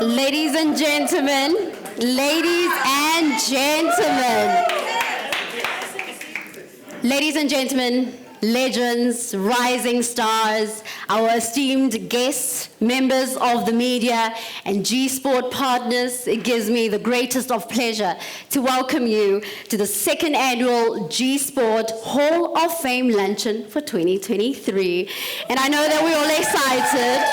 Ladies and gentlemen, legends, rising stars, our esteemed guests, members of the media, and G-Sport partners, it gives me the greatest of pleasure to welcome you to the second annual G-Sport Hall of Fame luncheon for 2023. And I know that we're all excited.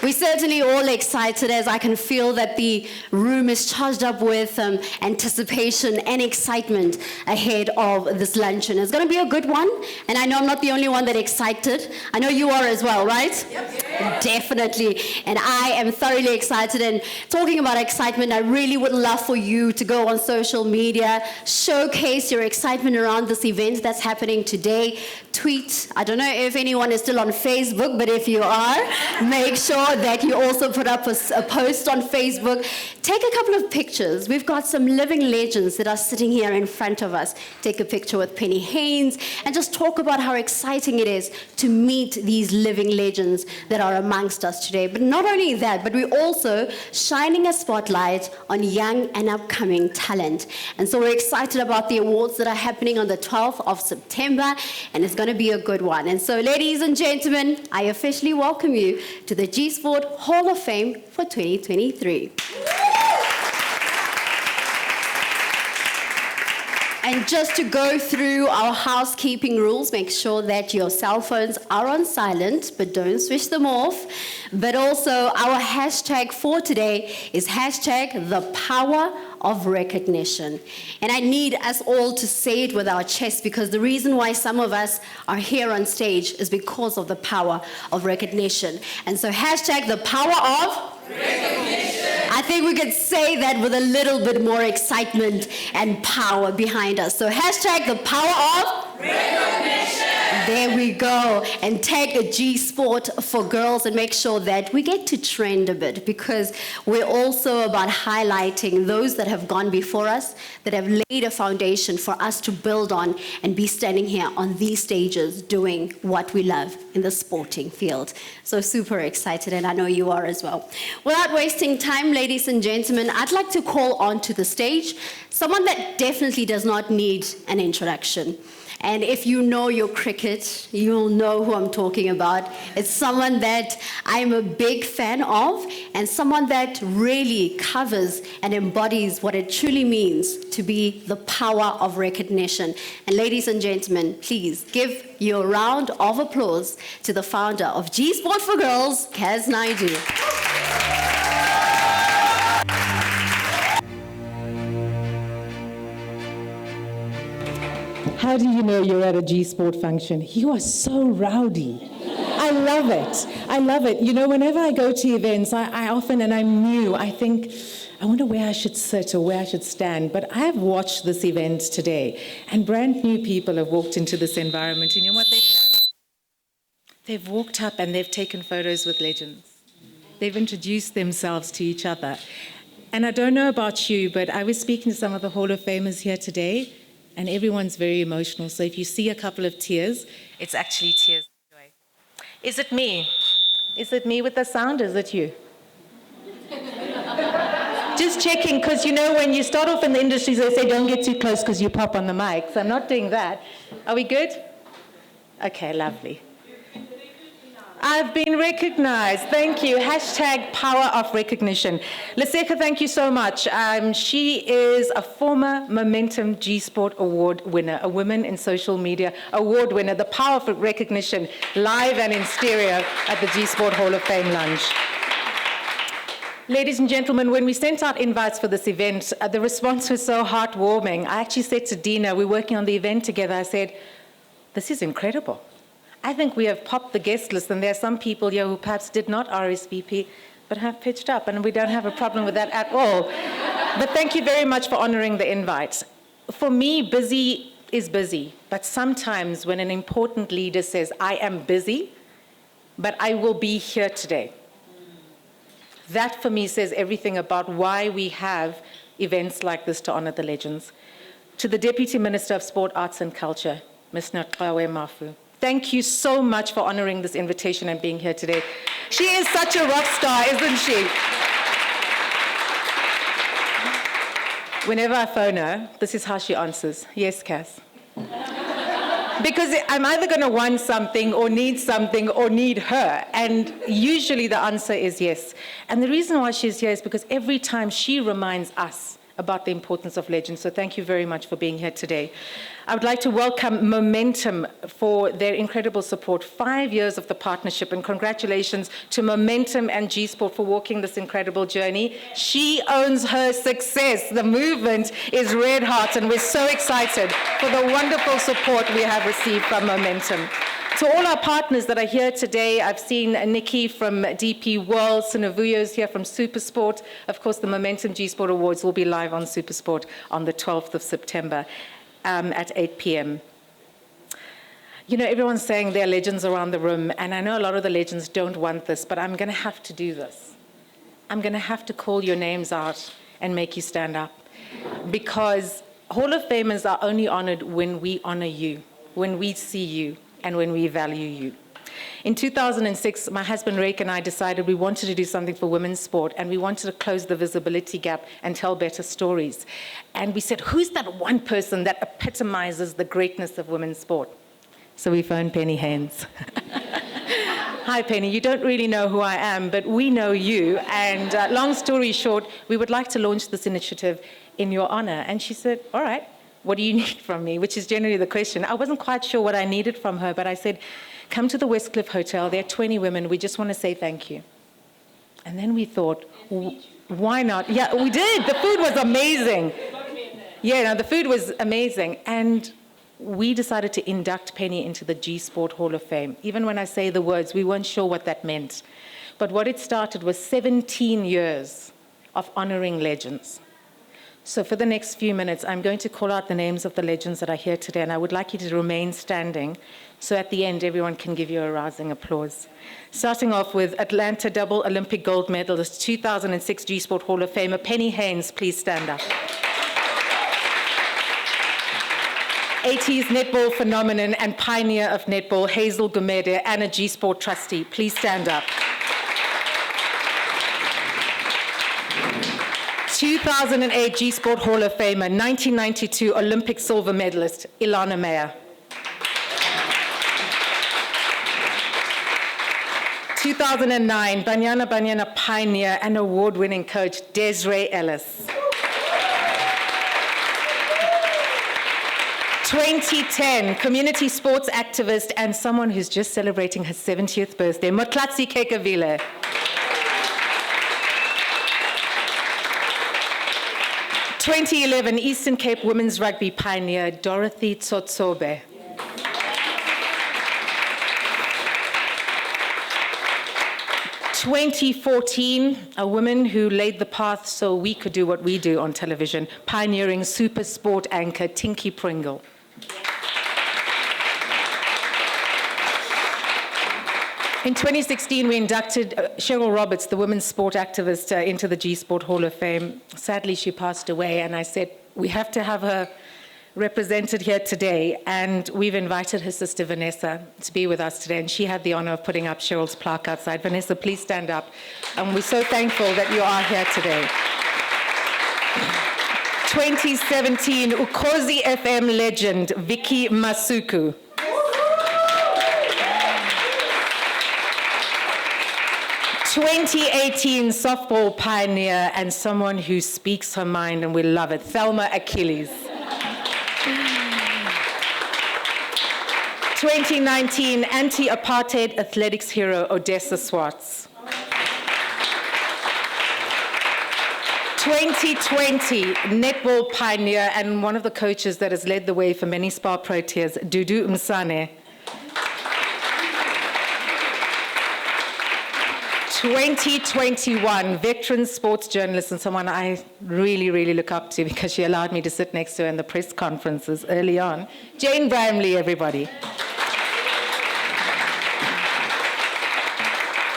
We're certainly all excited, as I can feel that the room is charged up with anticipation and excitement ahead of this luncheon. It's going to be a good one, and I know I'm not the only one that's excited. I know you are as well, right? Yep. Definitely. And I am thoroughly excited. And talking about excitement, I really would love for you to go on social media, showcase your excitement around this event that's happening today. Tweet. I don't know if anyone is still on Facebook, but if you are, make sure that you also put up a post on Facebook. Take a couple of pictures. We've got some living legends that are sitting here in front of us. Take a picture with Penny Haynes and just talk about how exciting it is to meet these living legends that are amongst us today. But not only that, but we're also shining a spotlight on young and upcoming talent. And so we're excited about the awards that are happening on the 12th of September, and it's going to be a good one. And so, ladies and gentlemen, I officially welcome you to the G-Sport Hall of Fame for 2023. And just to go through our housekeeping rules, make sure that your cell phones are on silent, but don't switch them off. But also, our hashtag for today is hashtag the power of recognition. And I need us all to say it with our chest, because the reason why some of us are here on stage is because of the power of recognition. And so hashtag the power of recognition. I think we could say that with a little bit more excitement and power behind us. So hashtag the power of recognition. There we go. And tag a G-Sport for girls and make sure that we get to trend a bit, because we're also about highlighting those that have gone before us, that have laid a foundation for us to build on and be standing here on these stages doing what we love in the sporting field. So super excited, and I know you are as well. Without wasting time, ladies and gentlemen, I'd like to call onto the stage someone that definitely does not need an introduction. And if you know your cricket, you'll know who I'm talking about. It's someone that I'm a big fan of, and someone that really covers and embodies what it truly means to be the power of recognition. And ladies and gentlemen, please give your round of applause to the founder of G-Sport for Girls, Kaz Naidu. How do you know you're at a G-Sport function? You are so rowdy. I love it. I love it. You know, whenever I go to events, I often, and I'm new, I think, I wonder where I should sit or where I should stand. But I've watched this event today, and brand new people have walked into this environment. And you know what they've done? They've walked up and they've taken photos with legends. They've introduced themselves to each other. And I don't know about you, but I was speaking to some of the Hall of Famers here today, and everyone's very emotional. So if you see a couple of tears, it's actually tears of joy. Is it me? Is it me with the sound? Is it you? Just checking, because you know when you start off in the industry, they say don't get too close because you pop on the mic. So I'm not doing that. Are we good? Okay, lovely. I've been recognized. Thank you. Hashtag power of recognition. Leseka, thank you so much. She is a former Momentum G-Sport Award winner, a Women in Social Media Award winner, the power of recognition, live and in stereo at the G-Sport Hall of Fame lunch. Ladies and gentlemen, when we sent out invites for this event, the response was so heartwarming. I actually said to Dina, we're working on the event together, I said, this is incredible. I think we have popped the guest list, and there are some people here who perhaps did not RSVP, but have pitched up, and we don't have a problem with that at all. But thank you very much for honoring the invite. For me, busy is busy, but sometimes when an important leader says, I am busy, but I will be here today, that for me says everything about why we have events like this to honor the legends. To the Deputy Minister of Sport, Arts and Culture, Ms. Notqawe Mafu, Thank you so much for honoring this invitation and being here today. She is such a rock star, isn't she? Whenever I phone her, this is how she answers. Yes, Cass. Because I'm either going to want something or need her. And usually the answer is yes. And the reason why she's here is because every time she reminds us about the importance of legends. So thank you very much for being here today. I would like to welcome Momentum for their incredible support. 5 years of the partnership, and congratulations to Momentum and G-Sport for walking this incredible journey. She owns her success. The movement is red hot, and we're so excited for the wonderful support we have received from Momentum. To all our partners that are here today, I've seen Nikki from DP World, Sinavuyo's here from Supersport. Of course, the Momentum G-Sport Awards will be live on Supersport on the 12th of September. At 8 p.m. You know, everyone's saying there are legends around the room, and I know a lot of the legends don't want this, but I'm going to have to do this. I'm going to have to call your names out and make you stand up, because Hall of Famers are only honored when we honor you, when we see you, and when we value you. In 2006, my husband Rake and I decided we wanted to do something for women's sport, and we wanted to close the visibility gap and tell better stories. And we said, who's that one person that epitomizes the greatness of women's sport? So we phoned Penny Haynes. Hi, Penny. You don't really know who I am, but we know you. And long story short, we would like to launch this initiative in your honor. And she said, all right, what do you need from me? Which is generally the question. I wasn't quite sure what I needed from her, but I said, come to the Westcliff Hotel. There are 20 women. We just want to say thank you. And then we thought, why not? Yeah, we did. The food was amazing. Yeah, no, the food was amazing. And we decided to induct Penny into the G-Sport Hall of Fame. Even when I say the words, we weren't sure what that meant. But what it started was 17 years of honoring legends. So for the next few minutes, I'm going to call out the names of the legends that are here today, and I would like you to remain standing, so at the end, everyone can give you a rousing applause. Starting off with Atlanta double Olympic gold medalist, 2006 G-Sport Hall of Famer, Penny Haynes, please stand up. 80s netball phenomenon and pioneer of netball, Hazel Gumede, and a G-Sport trustee, please stand up. 2008 G-Sport Hall of Famer, 1992 Olympic silver medalist, Ilana Meyer. 2009 Banyana pioneer and award-winning coach, Desiree Ellis. 2010 community sports activist and someone who's just celebrating her 70th birthday, Motlatsi Kekavile. 2011 Eastern Cape women's rugby pioneer, Dorothy Tsotsobe. 2014, a woman who laid the path so we could do what we do on television, pioneering super sport anchor Tinky Pringle. In 2016, we inducted Cheryl Roberts, the women's sport activist, into the G-Sport Hall of Fame. Sadly, she passed away, and I said, we have to have her represented here today, and we've invited her sister Vanessa to be with us today, and she had the honor of putting up Cheryl's plaque outside. Vanessa, please stand up. And we're so thankful that you are here today. 2017 Ukhozi FM legend, Vicky Masuku. 2018 softball pioneer and someone who speaks her mind, and we love it, Thelma Achilles. 2019 anti-apartheid athletics hero, Odessa Swartz. 2020 netball pioneer and one of the coaches that has led the way for many Spa Proteas, Dudu Msane. 2021 veteran sports journalist and someone I really, really look up to because she allowed me to sit next to her in the press conferences early on, Jane Bramley, everybody.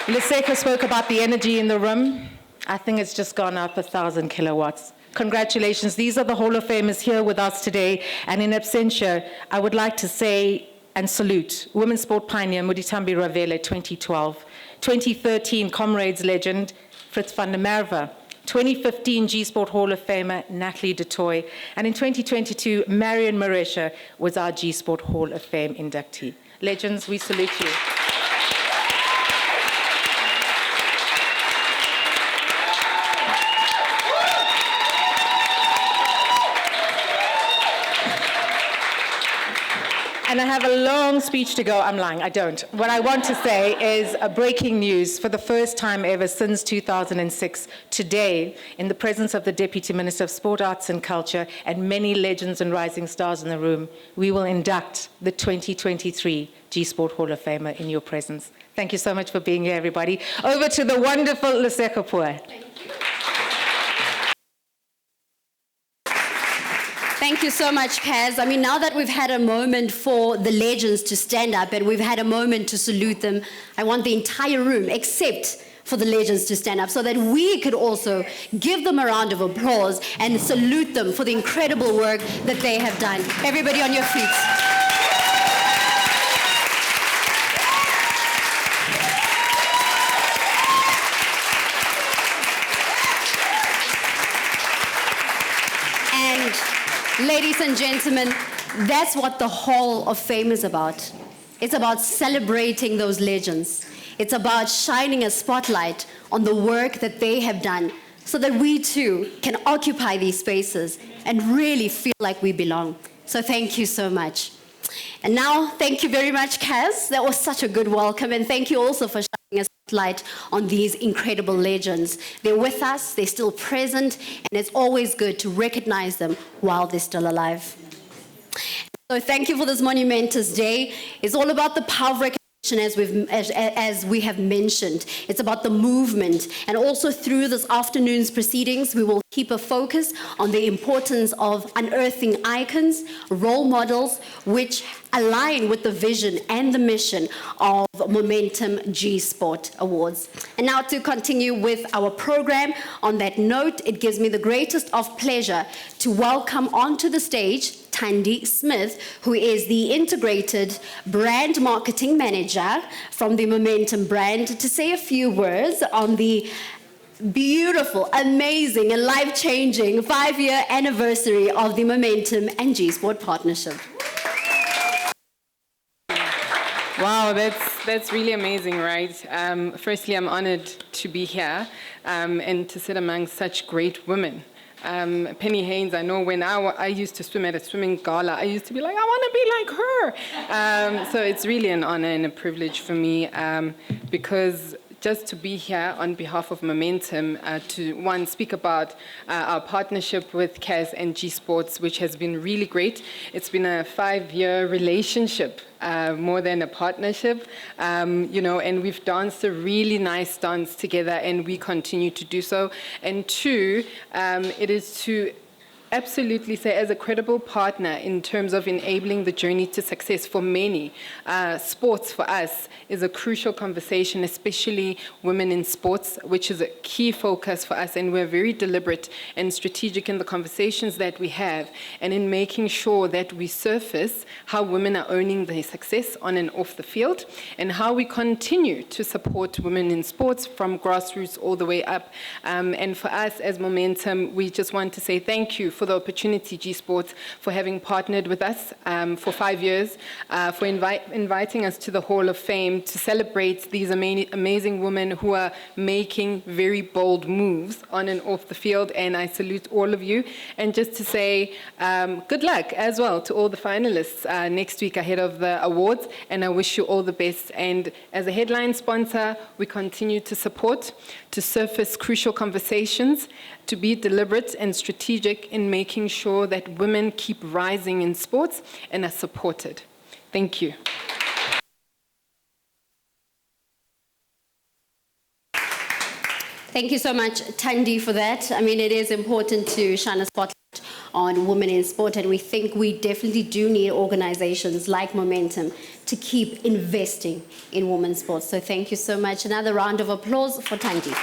Liseka spoke about the energy in the room. I think it's just gone up 1,000 kilowatts. Congratulations. These are the Hall of Famers here with us today. And in absentia, I would like to say and salute women's sport pioneer Muditambi Ravele, 2012. 2013 Comrades legend Fritz van der Merwe. 2015 G-Sport Hall of Famer Natalie du Toit. And in 2022, Marion Maresha was our G-Sport Hall of Fame inductee. Legends, we salute you. And I have a long speech to go. I'm lying, I don't. What I want to say is breaking news for the first time ever since 2006. Today, in the presence of the Deputy Minister of Sport, Arts and Culture and many legends and rising stars in the room, we will induct the 2023 G-Sport Hall of Famer in your presence. Thank you so much for being here, everybody. Over to the wonderful Lesego Poe. Thank you so much, Kaz. I mean, now that we've had a moment for the legends to stand up and we've had a moment to salute them, I want the entire room, except for the legends, to stand up so that we could also give them a round of applause and salute them for the incredible work that they have done. Everybody on your feet. Ladies and gentlemen, that's what the Hall of Fame is about. It's about celebrating those legends. It's about shining a spotlight on the work that they have done so that we too can occupy these spaces and really feel like we belong. So thank you so much. And now, thank you very much, Kaz. That was such a good welcome. And thank you also for shining a spotlight on these incredible legends. They're with us, they're still present, and it's always good to recognize them while they're still alive. So thank you for this monumentous day. It's all about the power of recognition, as we have mentioned. It's about the movement. And also through this afternoon's proceedings, we will keep a focus on the importance of unearthing icons, role models, which align with the vision and the mission of Momentum G-Sport Awards. And now to continue with our program, on that note, it gives me the greatest of pleasure to welcome onto the stage Thandi Smith, who is the Integrated Brand Marketing Manager from the Momentum brand, to say a few words on the beautiful, amazing, and life-changing 5-year anniversary of the Momentum and G-Sport partnership. Wow, that's really amazing, right? Firstly, I'm honored to be here and to sit among such great women. Penny Haynes, I know when I used to swim at a swimming gala, I used to be like, I want to be like her. So it's really an honor and a privilege for me because just to be here on behalf of Momentum to, one, speak about our partnership with Kaz and G Sports, which has been really great. It's been a 5-year relationship, more than a partnership, you know, and we've danced a really nice dance together, and we continue to do so. And two, it is to absolutely say, as a credible partner in terms of enabling the journey to success for many, sports for us is a crucial conversation, especially women in sports, which is a key focus for us, and we're very deliberate and strategic in the conversations that we have and in making sure that we surface how women are owning their success on and off the field and how we continue to support women in sports from grassroots all the way up. And for us as Momentum, we just want to say thank you for the opportunity, G Sports, for having partnered with us for 5 years, for inviting us to the Hall of Fame to celebrate these amazing women who are making very bold moves on and off the field. And I salute all of you. And just to say good luck as well to all the finalists next week ahead of the awards. And I wish you all the best. And as a headline sponsor, we continue to support, to surface crucial conversations, to be deliberate and strategic in making sure that women keep rising in sports and are supported. Thank you. Thank you so much, Thandi, for that. I mean, it is important to shine a spotlight on women in sport, and we think we definitely do need organizations like Momentum to keep investing in women's sports. So thank you so much. Another round of applause for Thandi.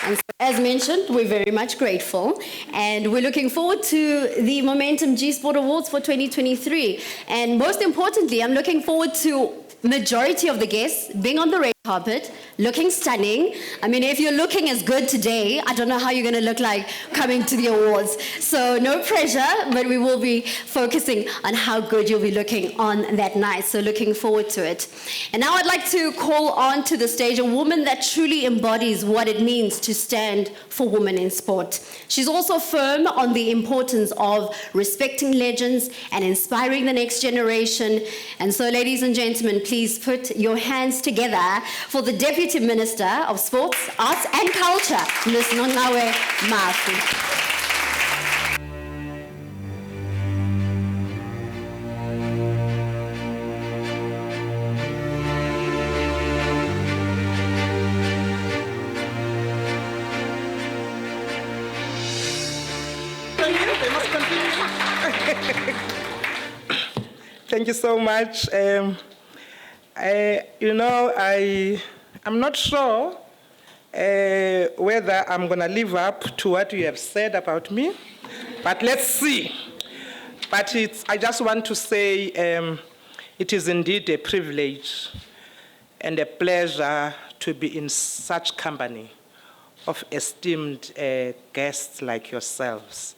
And so, as mentioned, we're very much grateful, and we're looking forward to the Momentum G Sport Awards for 2023. And most importantly, I'm looking forward to majority of the guests being on the red carpet, looking stunning. I mean, if you're looking as good today, I don't know how you're going to look like coming to the awards. So no pressure, but we will be focusing on how good you'll be looking on that night. So looking forward to it. And now I'd like to call on to the stage a woman that truly embodies what it means to stand for women in sport. She's also firm on the importance of respecting legends and inspiring the next generation. And so, ladies and gentlemen, please put your hands together for the Deputy Minister of Sports, Arts and Culture, Ms. Nongawe Mafu. Thank you so much. I'm not sure whether I'm going to live up to what you have said about me, but let's see. But I just want to say it is indeed a privilege and a pleasure to be in such company of esteemed guests like yourselves.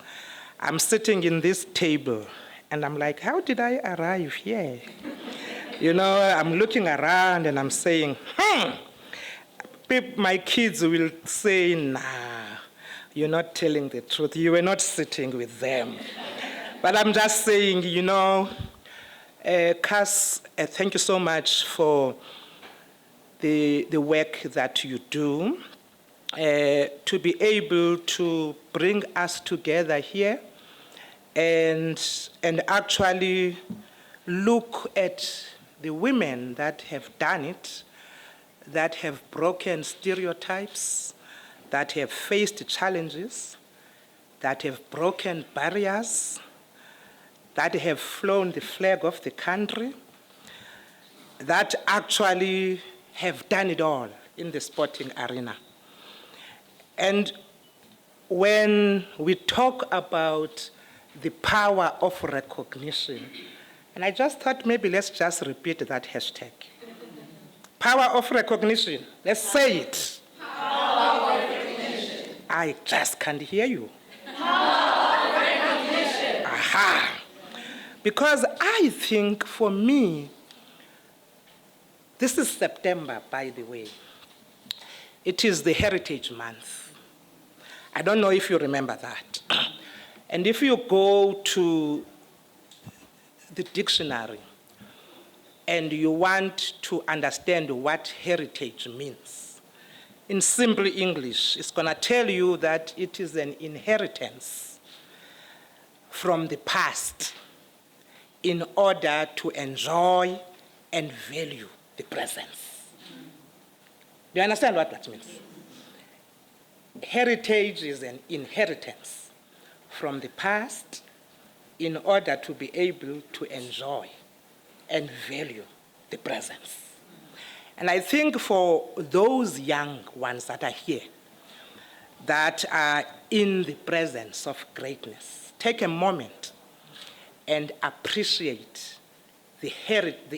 I'm sitting in this table, and I'm like, how did I arrive here? I'm looking around, and I'm saying, my kids will say, nah, you're not telling the truth. You were not sitting with them. But I'm just saying, Cass, thank you so much for the work that you do. To be able to bring us together here and actually look at the women that have done it, that have broken stereotypes, that have faced challenges, that have broken barriers, that have flown the flag of the country, that actually have done it all in the sporting arena. And when we talk about the power of recognition, and I just thought maybe let's just repeat that hashtag. Power of recognition. Let's say it. Power of recognition. I just can't hear you. Power of recognition. Aha. Because I think for me, this is September, by the way. It is the Heritage Month. I don't know if you remember that. And if you go to the dictionary and you want to understand what heritage means, in simple English, it's going to tell you that it is an inheritance from the past in order to enjoy and value the presence. Do you understand what that means? Heritage is an inheritance from the past in order to be able to enjoy and value the presence. And I think for those young ones that are here, that are in the presence of greatness, take a moment and appreciate the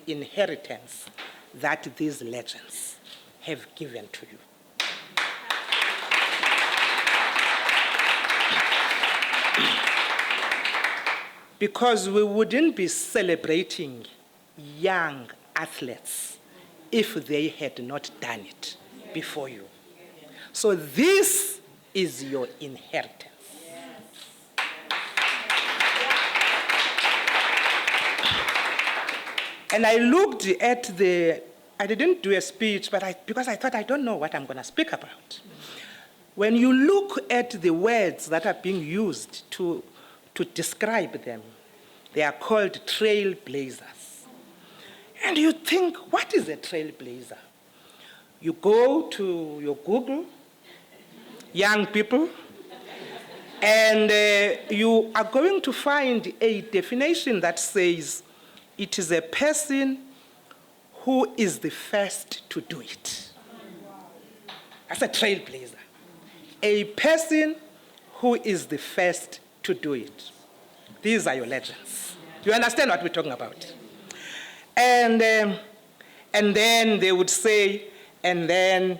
inheritance that these legends have given to you. Because we wouldn't be celebrating young athletes if they had not done it before you. So this is your inheritance. And I looked at I didn't do a speech, but because I thought I don't know what I'm going to speak about. When you look at the words that are being used to describe them, they are called trailblazers. And you think, what is a trailblazer? You go to your Google, young people, and you are going to find a definition that says it is a person who is the first to do it. That's a trailblazer. a person who is the first to do it. These are your legends. You understand what we're talking about? And then they would say, and then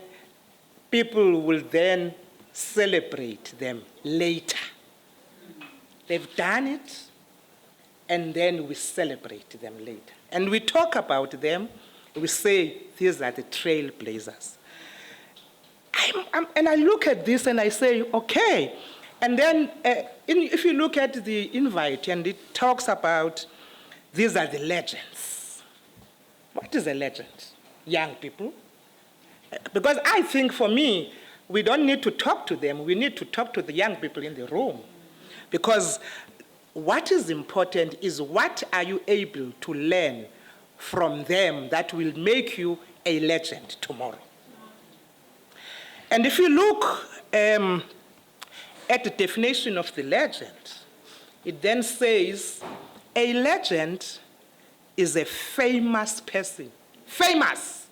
people will then celebrate them later. They've done it, and then we celebrate them later. And we talk about them, we say, these are the trailblazers. And I look at this and I say, okay. And then if you look at the invite and it talks about these are the legends. What is a legend? Young people. Because I think for me, we don't need to talk to them. We need to talk to the young people in the room. Because what is important is what are you able to learn from them that will make you a legend tomorrow. And if you look at the definition of the legend, it then says a legend is a famous person. Famous.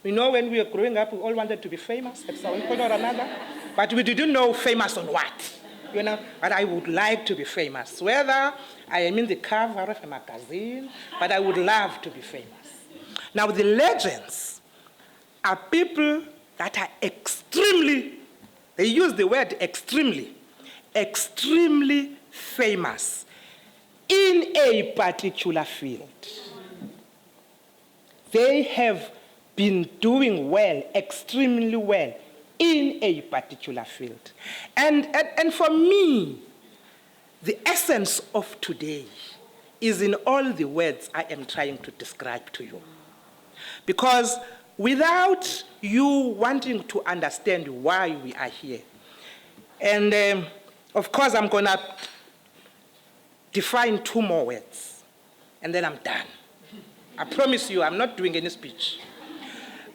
You know, when we were growing up, we all wanted to be famous at some point or another, but we didn't know famous on what. You know, but I would like to be famous. Whether I am in the cover of a magazine, but I would love to be famous. Now, the legends are people that are extremely, they use the word extremely famous in a particular field. They have been doing well, extremely well, in a particular field. And for me, the essence of today is in all the words I am trying to describe to you. Because without you wanting to understand why we are here, and of course I'm going to define 2 more words, and then I'm done. I promise you, I'm not doing any speech.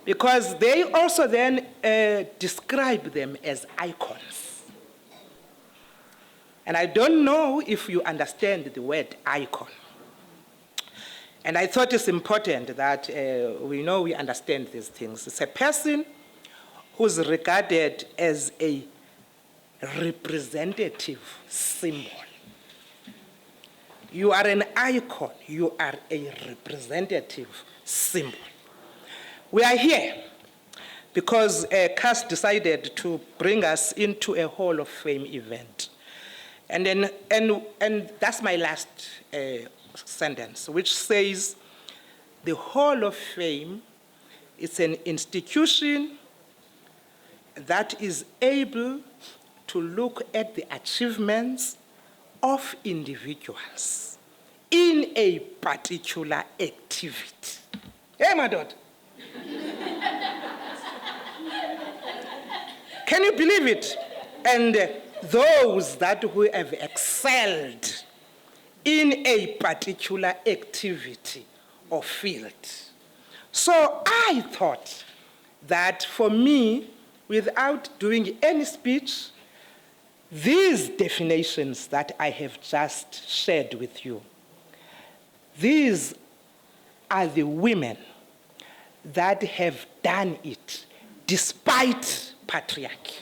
Because they also then describe them as icons. And I don't know if you understand the word icon. And I thought it's important that we know we understand these things. It's a person who's regarded as a representative symbol. You are an icon. You are a representative symbol. We are here because CAS decided to bring us into a Hall of Fame event. And that's my last sentence, which says the Hall of Fame is an institution that is able to look at the achievements of individuals in a particular activity. Hey, my daughter. Can you believe it? And those that who have excelled in a particular activity or field. So I thought that for me, without doing any speech, these definitions that I have just shared with you, these are the women that have done it despite patriarchy.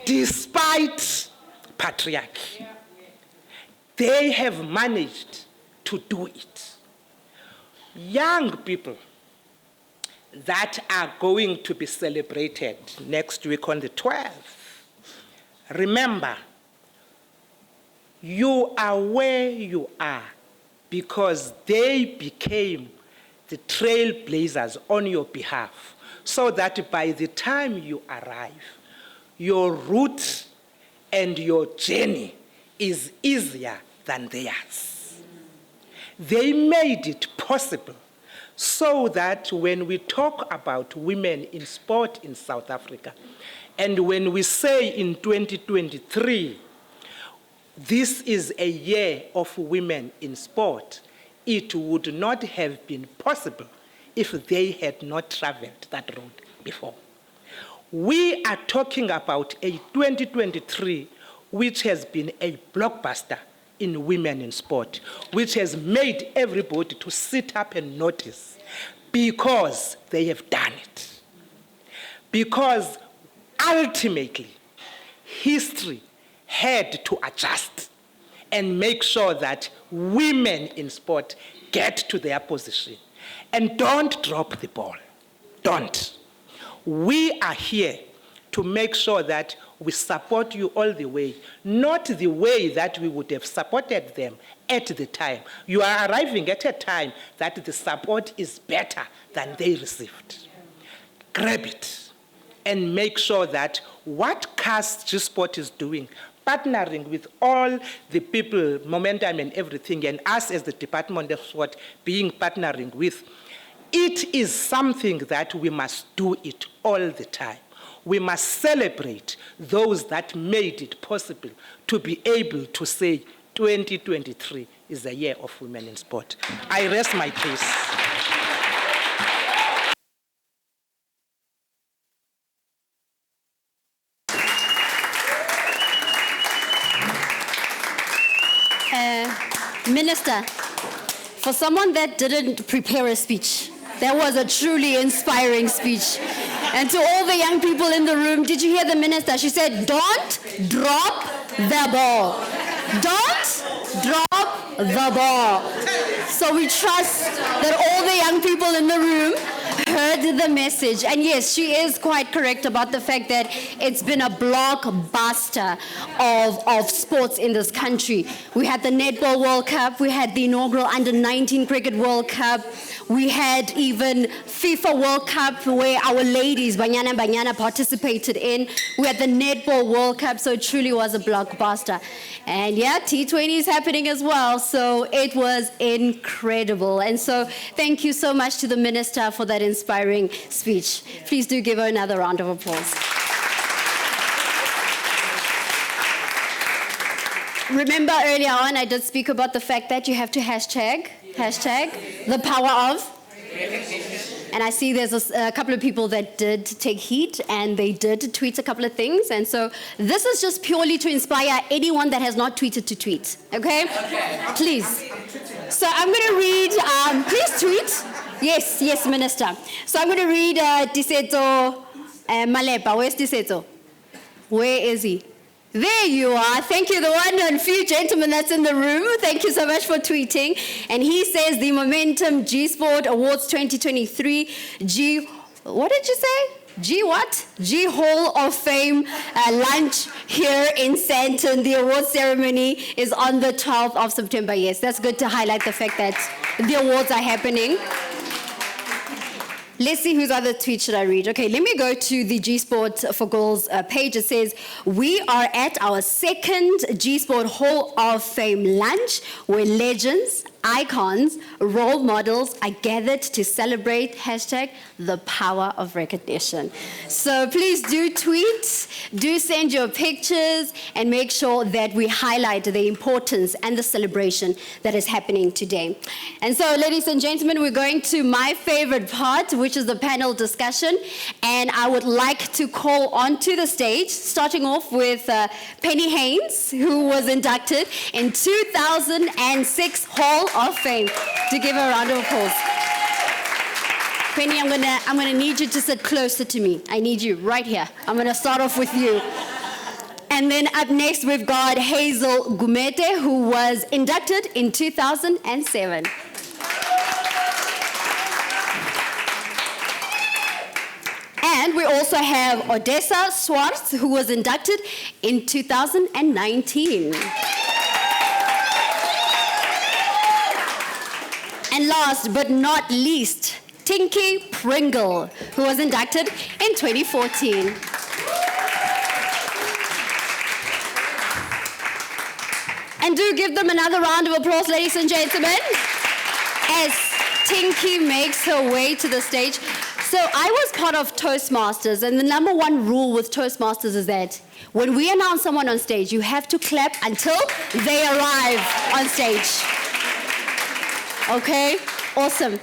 Despite patriarchy. They have managed to do it. Young people that are going to be celebrated next week on the 12th, remember, you are where you are because they became the trailblazers on your behalf, so that by the time you arrive, your route and your journey is easier than theirs. They made it possible so that when we talk about women in sport in South Africa, and when we say in 2023, this is a year of women in sport, it would not have been possible if they had not traveled that road before. We are talking about a 2023 which has been a blockbuster in women in sport, which has made everybody to sit up and notice because they have done it. Because ultimately, history had to adjust and make sure that women in sport get to their position. And don't drop the ball. Don't. We are here to make sure that we support you all the way, not the way that we would have supported them at the time. You are arriving at a time that the support is better than they received. Grab it and make sure that what CAS G-Sport is doing, partnering with all the people, momentum and everything, and us as the Department of Sport being partnering with, it is something that we must do it all the time. We must celebrate those that made it possible to be able to say 2023 is the year of women in sport. I rest my case. Minister, for someone that didn't prepare a speech, that was a truly inspiring speech. And to all the young people in the room, did you hear the minister? She said, don't drop the ball. Don't drop the ball. So we trust that all the young people in the room heard the message. And yes, she is quite correct about the fact that it's been a blockbuster of sports in this country. We had the Netball World Cup, we had the inaugural Under-19 Cricket World Cup, we had even FIFA World Cup where our ladies, Banyana, participated in. We had the Netball World Cup, so it truly was a blockbuster. And yeah, T20 is happening as well, so it was incredible. And so thank you so much to the minister for that inspiring speech. Please do give her another round of applause. Remember earlier on, I did speak about the fact that you have to hashtag the power of. And I see there's a couple of people that did take heed and they did tweet a couple of things. And so this is just purely to inspire anyone that has not tweeted to tweet. Okay? Please. So I'm going to read, please tweet. Yes, Minister. So I'm going to read Tiseto Malepa. Where's Tiseto? Where is he? There you are. Thank you, the one and few gentlemen that's in the room. Thank you so much for tweeting. And he says the Momentum G-Sport Awards 2023 what did you say? G Hall of Fame lunch here in Sandton. The award ceremony is on the 12th of September. Yes, that's good to highlight the fact that the awards are happening. Let's see whose other tweet should I read. Okay, let me go to the G-Sport for Girls page. It says, we are at our second G-Sport Hall of Fame lunch where legends, icons, role models are gathered to celebrate the power of recognition. So please do tweet, do send your pictures, and make sure that we highlight the importance and the celebration that is happening today. And so, ladies and gentlemen, we're going to my favorite part, which is the panel discussion. And I would like to call onto the stage, starting off with Penny Haynes, who was inducted in 2006 Hall of Fame, to give her a round of applause. Penny, I'm gonna need you to sit closer to me. I need you right here. I'm gonna start off with you. And then up next, we've got Hazel Gumete, who was inducted in 2007. And we also have Odessa Swartz, who was inducted in 2019. And last but not least, Tinky Pringle, who was inducted in 2014. And do give them another round of applause, ladies and gentlemen, as Tinky makes her way to the stage. So I was part of Toastmasters, and the number one rule with Toastmasters is that when we announce someone on stage, you have to clap until they arrive on stage. Okay? Awesome.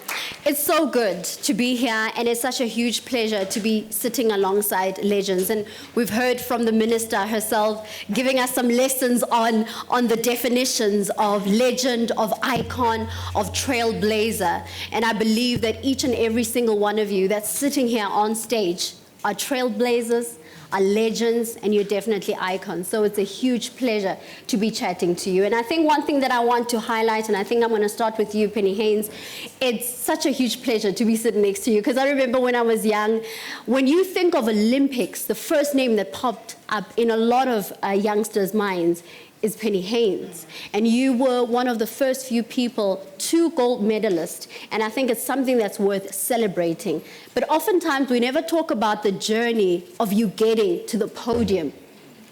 It's so good to be here, and it's such a huge pleasure to be sitting alongside legends. And we've heard from the minister herself giving us some lessons on the definitions of legend, of icon, of trailblazer. And I believe that each and every single one of you that's sitting here on stage are trailblazers, are legends, and you're definitely icons. So it's a huge pleasure to be chatting to you. And I think one thing that I want to highlight, and I think I'm going to start with you, Penny Haynes, it's such a huge pleasure to be sitting next to you, because I remember when I was young, when you think of Olympics, the first name that popped up in a lot of youngsters' minds is Penny Haynes. And you were one of the first few people, 2 gold medalists, and I think it's something that's worth celebrating. But oftentimes we never talk about the journey of you getting to the podium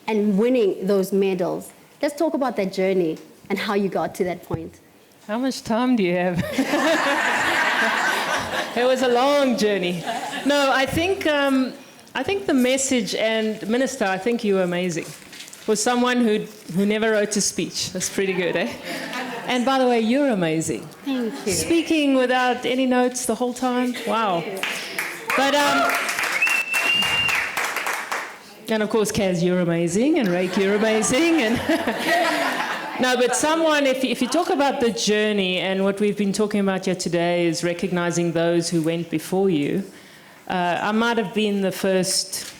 and winning those medals. Let's talk about that journey and how you got to that point. How much time do you have? It was a long journey. No, I think the message, and Minister, I think you were amazing. For someone who never wrote a speech. That's pretty good, eh? And by the way, you're amazing. Thank you. Speaking without any notes the whole time. Wow. But, and of course, Kaz, you're amazing, and Reiki, you're amazing. And no, but someone, if you talk about the journey, and what we've been talking about here today is recognizing those who went before you, I might have been the first...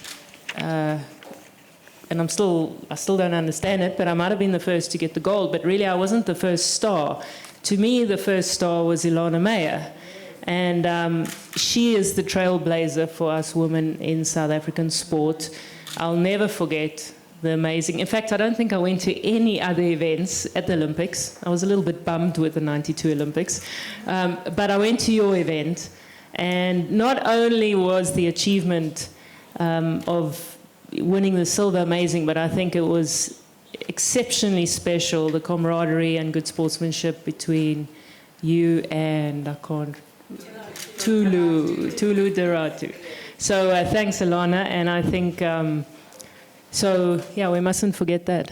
and I still don't understand it, but I might have been the first to get the gold, but really I wasn't the first star. To me, the first star was Ilana Meyer, and she is the trailblazer for us women in South African sport. I'll never forget the amazing... In fact, I don't think I went to any other events at the Olympics. I was a little bit bummed with the 92 Olympics, but I went to your event, and not only was the achievement of winning the silver amazing, but I think it was exceptionally special, the camaraderie and good sportsmanship between you and Tulu Deratu. So thanks, Alana, and I think, so yeah, we mustn't forget that.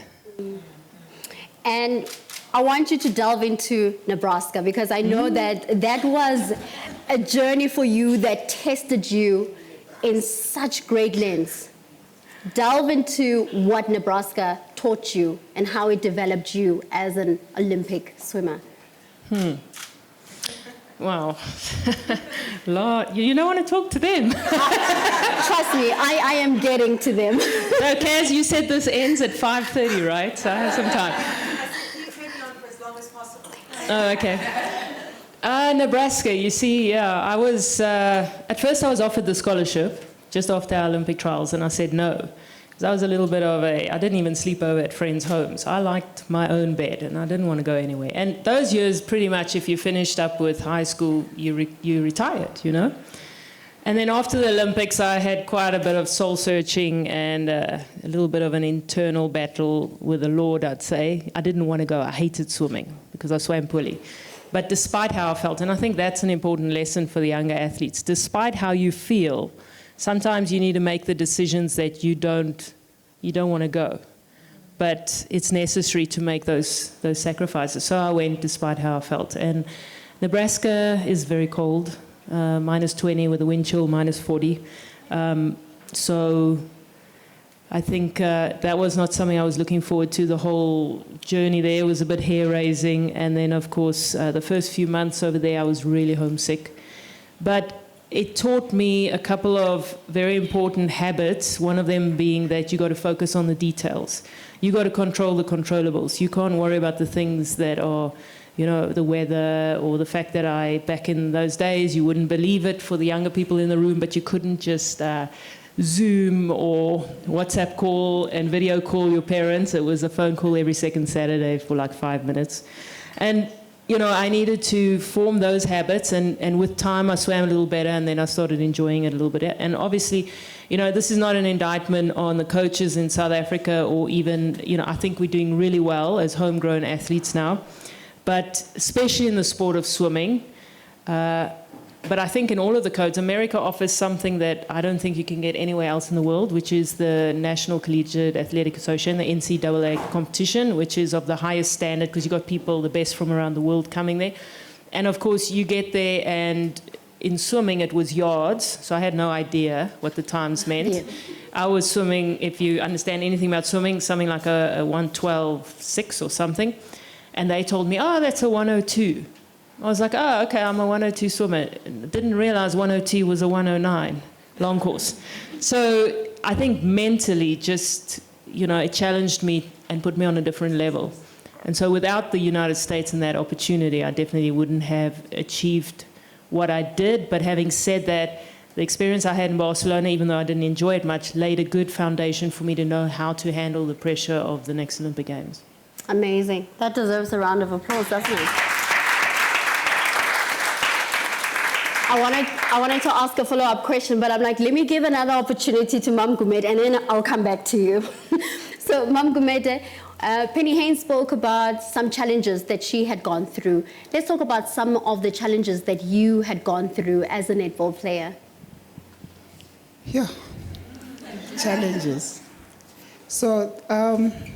And I want you to delve into Nebraska, because I know that that was a journey for you that tested you in such great lengths. Delve into what Nebraska taught you and how it developed you as an Olympic swimmer. Wow. Lord, you don't want to talk to them. Trust me, I am getting to them. No, Kaz, you said this ends at 5:30, right? So I have some time. Keep hanging on for as long as possible. Oh, okay. Nebraska, you see, yeah, I was, at first I was offered the scholarship just after our Olympic trials, and I said no. Because I was a little bit of I didn't even sleep over at friends' homes. I liked my own bed, and I didn't want to go anywhere. And those years, pretty much, if you finished up with high school, you retired, you know? And then after the Olympics, I had quite a bit of soul-searching and a little bit of an internal battle with the Lord, I'd say. I didn't want to go. I hated swimming because I swam poorly. But despite how I felt, and I think that's an important lesson for the younger athletes, despite how you feel, sometimes you need to make the decisions that you don't want to go. But it's necessary to make those sacrifices. So I went despite how I felt. And Nebraska is very cold, minus 20 with a wind chill, minus 40. So I think that was not something I was looking forward to. The whole journey there was a bit hair-raising. And then, of course, the first few months over there, I was really homesick. But it taught me a couple of very important habits, one of them being that you got to focus on the details. You got to control the controllables. You can't worry about the things that are, you know, the weather or the fact that back in those days, you wouldn't believe it for the younger people in the room, but you couldn't just Zoom or WhatsApp call and video call your parents. It was a phone call every second Saturday for like 5 minutes. And you know, I needed to form those habits, and with time I swam a little better, and then I started enjoying it a little bit. And obviously, you know, this is not an indictment on the coaches in South Africa, or even, you know, I think we're doing really well as homegrown athletes now, but especially in the sport of swimming. But I think in all of the codes, America offers something that I don't think you can get anywhere else in the world, which is the National Collegiate Athletic Association, the NCAA competition, which is of the highest standard because you've got people, the best from around the world coming there. And of course, you get there, and in swimming, it was yards, so I had no idea what the times meant. Yeah. I was swimming, if you understand anything about swimming, something like a 112.6 or something. And they told me, oh, that's a 102. I was like, oh, okay, I'm a 102 swimmer. Didn't realize 102 was a 109 long course. So I think mentally just, it challenged me and put me on a different level. And so without the United States and that opportunity, I definitely wouldn't have achieved what I did. But having said that, the experience I had in Barcelona, even though I didn't enjoy it much, laid a good foundation for me to know how to handle the pressure of the next Olympic Games. Amazing. That deserves a round of applause, doesn't it? I wanted to ask a follow-up question, but I'm like, let me give another opportunity to Mam Gumede, and then I'll come back to you. So, Mam Gumede, Penny Haynes spoke about some challenges that she had gone through. Let's talk about some of the challenges that you had gone through as a netball player. Yeah, challenges. So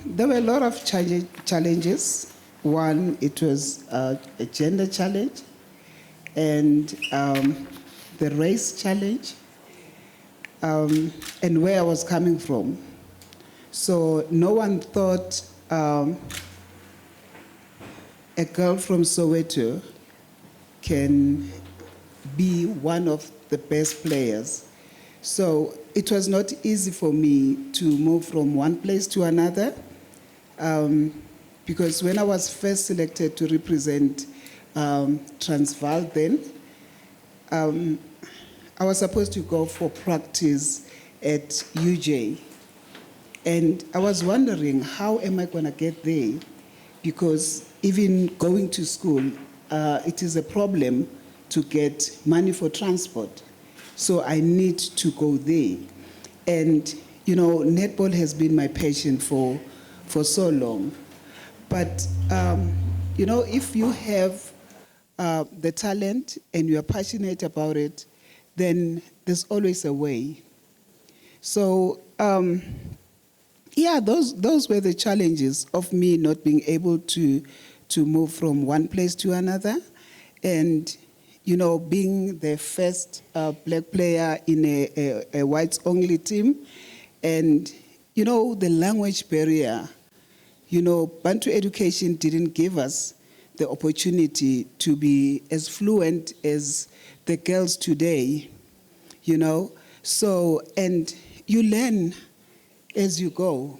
there were a lot of challenges. One, it was a gender challenge, and the race challenge, and where I was coming from. So no one thought a girl from Soweto can be one of the best players. So it was not easy for me to move from one place to another, because when I was first selected to represent Transvaal then, I was supposed to go for practice at UJ. And I was wondering, how am I going to get there? Because even going to school, it is a problem to get money for transport. So I need to go there. And, netball has been my passion for so long. But, if you have the talent and you are passionate about it, then there's always a way. So, those were the challenges of me not being able to move from one place to another, and being the first black player in a whites-only team, and the language barrier. Bantu education didn't give us the opportunity to be as fluent as the girls today. So, and you learn as you go,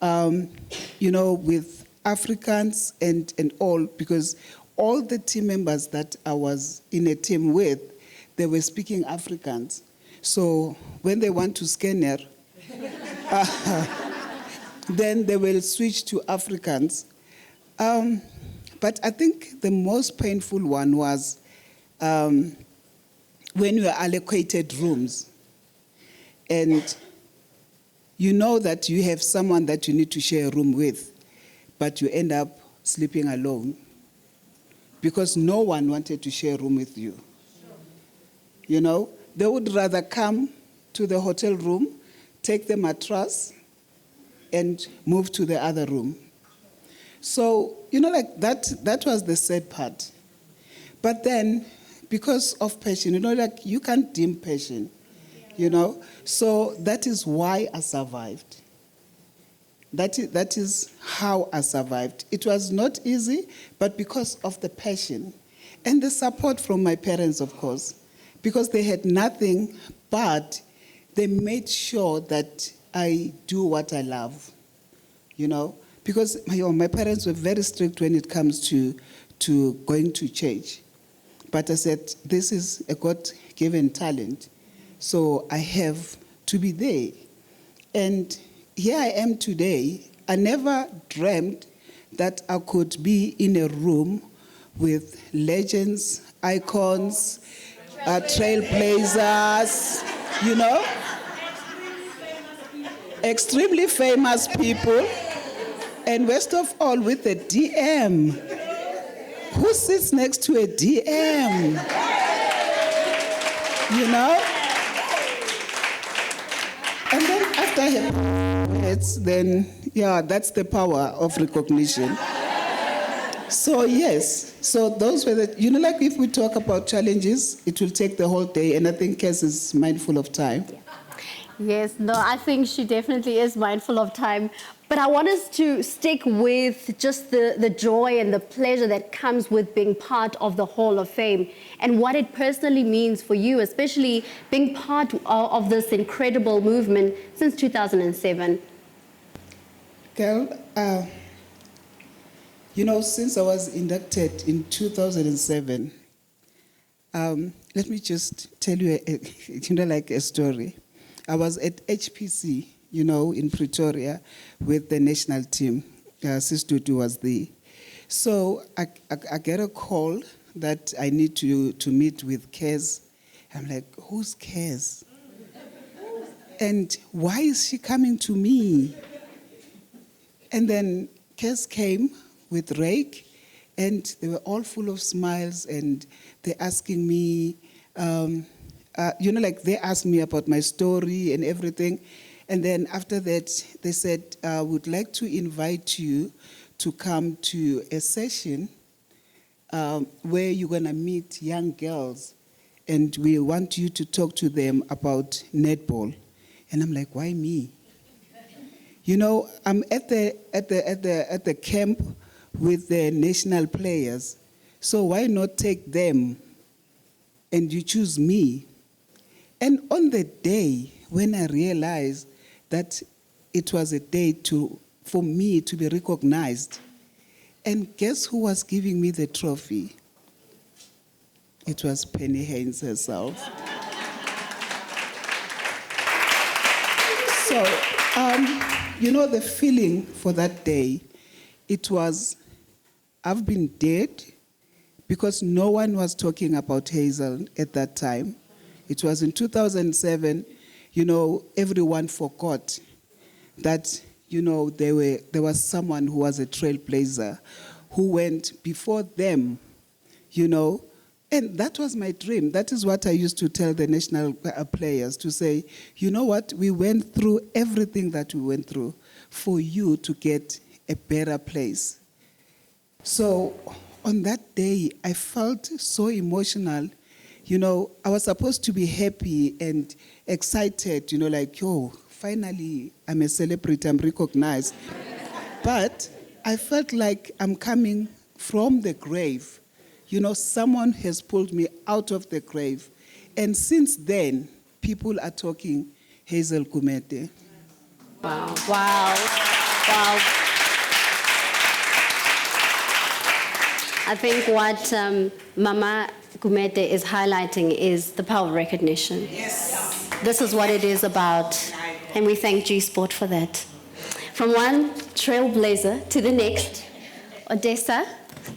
with Africans and all, because all the team members that I was in a team with, they were speaking Afrikaans. So when they want to scanner, then they will switch to Afrikaans. But I think the most painful one was when we were allocated rooms. And you know that you have someone that you need to share a room with, but you end up sleeping alone because no one wanted to share a room with you. They would rather come to the hotel room, take the mattress, and move to the other room. So, that was the sad part. But then, because of passion, you can't dim passion. So that is why I survived. That is how I survived. It was not easy, but because of the passion and the support from my parents, of course, because they had nothing, but they made sure that I do what I love, because my parents were very strict when it comes to going to church. But I said, this is a God-given talent. So I have to be there. And here I am today. I never dreamt that I could be in a room with legends, icons, trailblazers, extremely famous people, and worst of all, with a DM. Who sits next to a DM? And then after words, then, that's the power of recognition. So, yes. So those were the, if we talk about challenges, it will take the whole day, and I think Kes is mindful of time. Yes, no, I think she definitely is mindful of time. But I want us to stick with just the joy and the pleasure that comes with being part of the Hall of Fame and what it personally means for you, especially being part of this incredible movement since 2007. Girl, since I was inducted in 2007, let me just tell you, a story. I was at HPC, in Pretoria with the national team. Sis Tutu was there. So I get a call that I need to meet with Kez. I'm like, who's Kez? And why is she coming to me? And then Kez came with Rake, and they were all full of smiles, and they're asking me, they asked me about my story and everything. And then after that, they said, would like to invite you to come to a session where you're going to meet young girls, and we want you to talk to them about netball. And I'm like, why me? I'm at the camp with the national players, so why not take them and you choose me? And on the day when I realized that it was a day for me to be recognized, and guess who was giving me the trophy? It was Penny Haynes herself. So, the feeling for that day, it was, I've been dead, because no one was talking about Hazel at that time. It was in 2007, everyone forgot that, there was someone who was a trailblazer who went before them, and that was my dream. That is what I used to tell the national players, to say, you know what, we went through everything that we went through for you to get a better place. So on that day, I felt so emotional. I was supposed to be happy and excited, finally I'm a celebrity, I'm recognized. But I felt like I'm coming from the grave. Someone has pulled me out of the grave. And since then, people are talking Hazel Gumede. Wow, wow, wow. I think what Mama Gumede is highlighting is the power of recognition. Yes. This is what it is about, and we thank G-Sport for that. From one trailblazer to the next, Odessa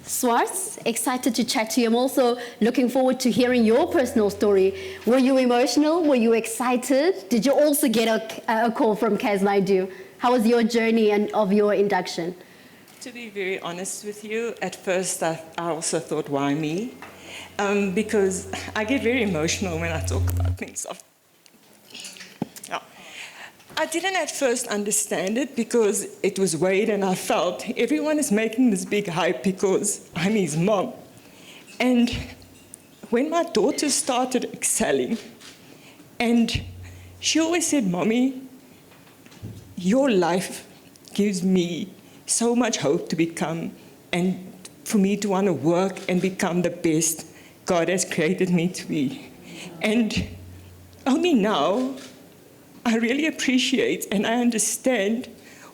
Swartz, excited to chat to you. I'm also looking forward to hearing your personal story. Were you emotional? Were you excited? Did you also get a call from Kaz Naidu? How was your journey and of your induction? To be very honest with you, at first I also thought, why me? Because I get very emotional when I talk about things. I didn't at first understand it because it was Wade, and I felt everyone is making this big hype because I'm his mom. And when my daughter started excelling, and she always said, Mommy, your life gives me so much hope to become, and for me to want to work and become the best God has created me to be. And only now, I really appreciate and I understand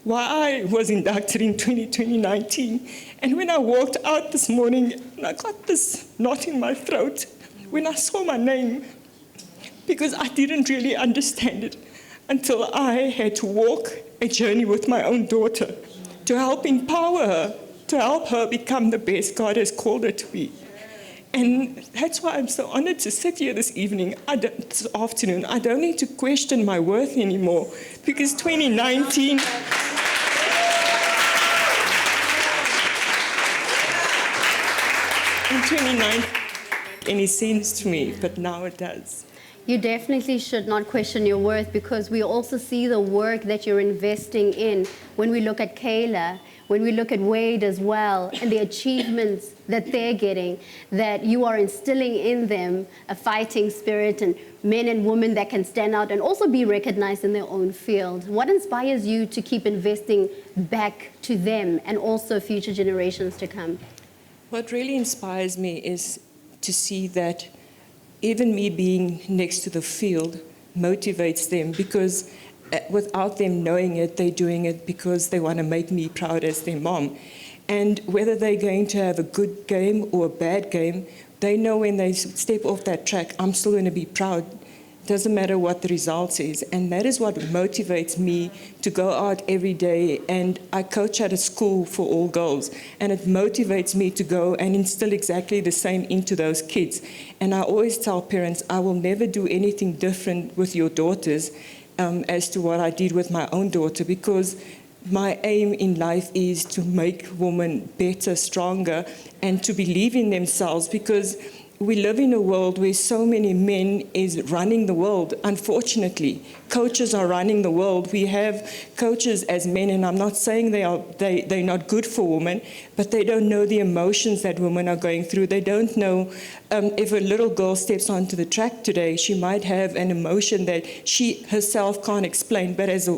why I was inducted in 2019. And when I walked out this morning, I got this knot in my throat when I saw my name, because I didn't really understand it until I had to walk a journey with my own daughter to help empower her, to help her become the best God has called her to be. And that's why I'm so honored to sit here this afternoon. I don't need to question my worth anymore, because 2019... in 2019, any sense to me, but now it does. You definitely should not question your worth, because we also see the work that you're investing in. When we look at Kayla, when we look at Wade as well and the achievements that they're getting, that you are instilling in them a fighting spirit and men and women that can stand out and also be recognized in their own field. What inspires you to keep investing back to them and also future generations to come? What really inspires me is to see that even me being next to the field motivates them, because without them knowing it, they're doing it because they want to make me proud as their mom. And whether they're going to have a good game or a bad game, they know when they step off that track, I'm still going to be proud. Doesn't matter what the results is. And that is what motivates me to go out every day. And I coach at a school for all girls. And it motivates me to go and instill exactly the same into those kids. And I always tell parents, I will never do anything different with your daughters as to what I did with my own daughter, because my aim in life is to make women better, stronger, and to believe in themselves, because we live in a world where so many men is running the world. Unfortunately, coaches are running the world. We have coaches as men, and I'm not saying they're not good for women, but they don't know the emotions that women are going through. They don't know if a little girl steps onto the track today, she might have an emotion that she herself can't explain. But as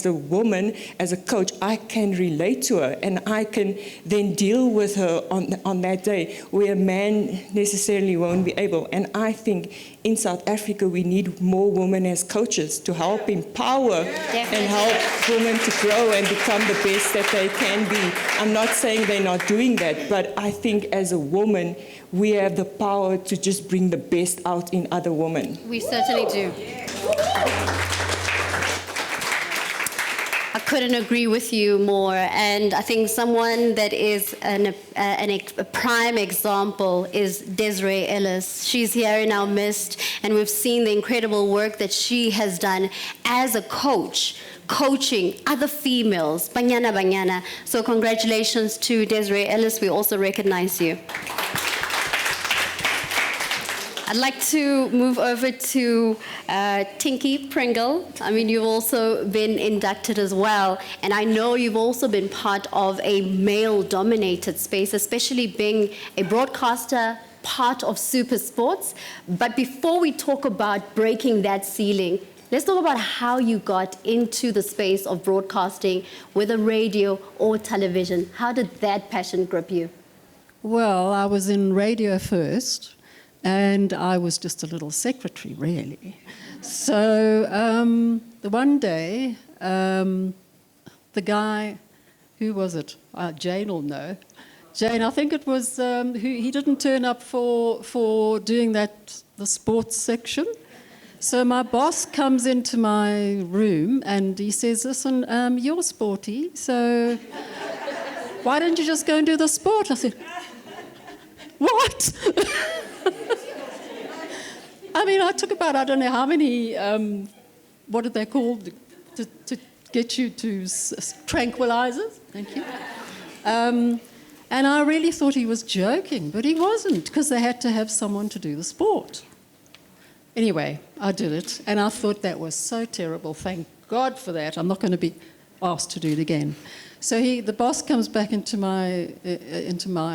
a woman, as a coach, I can relate to her, and I can then deal with her on that day where a man necessarily won't be able. And I think in South Africa we need more women as coaches to help empower and help women to grow and become the best that they can be. I'm not saying they're not doing that, but I think as a woman we have the power to just bring the best out in other women. We certainly do. I couldn't agree with you more, and I think someone that is a prime example is Desiree Ellis. She's here in our midst, and we've seen the incredible work that she has done as a coach, coaching other females, banyana banyana. So congratulations to Desiree Ellis. We also recognize you. I'd like to move over to Tinky Pringle. I mean, you've also been inducted as well, and I know you've also been part of a male-dominated space, especially being a broadcaster, part of Super Sports. But before we talk about breaking that ceiling, let's talk about how you got into the space of broadcasting, whether radio or television. How did that passion grip you? Well, I was in radio first, and I was just a little secretary, really. So the one day, the guy, who was it? Jane will know. Jane, I think it was, he didn't turn up for doing the sports section. So my boss comes into my room and he says, listen, you're sporty, so why don't you just go and do the sport? I said, what? I mean, I took about, I don't know how many, what are they called, to get you to tranquilizers? Thank you. And I really thought he was joking, but he wasn't, because they had to have someone to do the sport. Anyway, I did it, and I thought that was so terrible. Thank God for that. I'm not going to be asked to do it again. So the boss comes back into my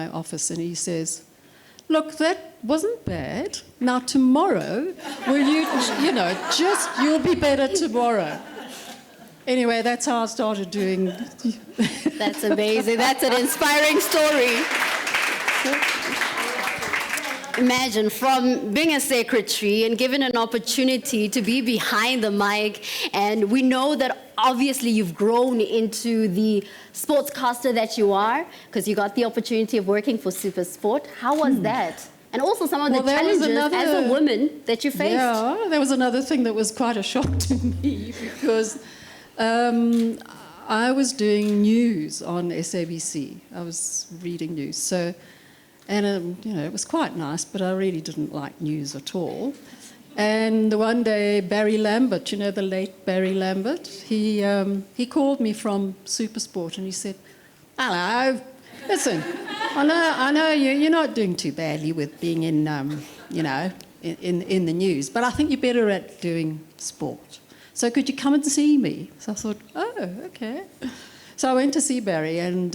office, and he says, look, that wasn't bad. Now tomorrow, will you'll be better tomorrow. Anyway, that's how I started doing. That's amazing. That's an inspiring story. Imagine, from being a secretary and given an opportunity to be behind the mic, and we know that obviously you've grown into the sportscaster that you are, because you got the opportunity of working for Super Sport. How was that? And also some of the challenges as a woman that you faced. Yeah, there was another thing that was quite a shock to me, because I was doing news on SABC. I was reading news. And it was quite nice, but I really didn't like news at all. And one day, Barry Lambert, the late Barry Lambert, he called me from Supersport and he said, hello, listen, I know you're not doing too badly with being in the news, but I think you're better at doing sport. So could you come and see me? So I thought, oh, okay. So I went to see Barry, and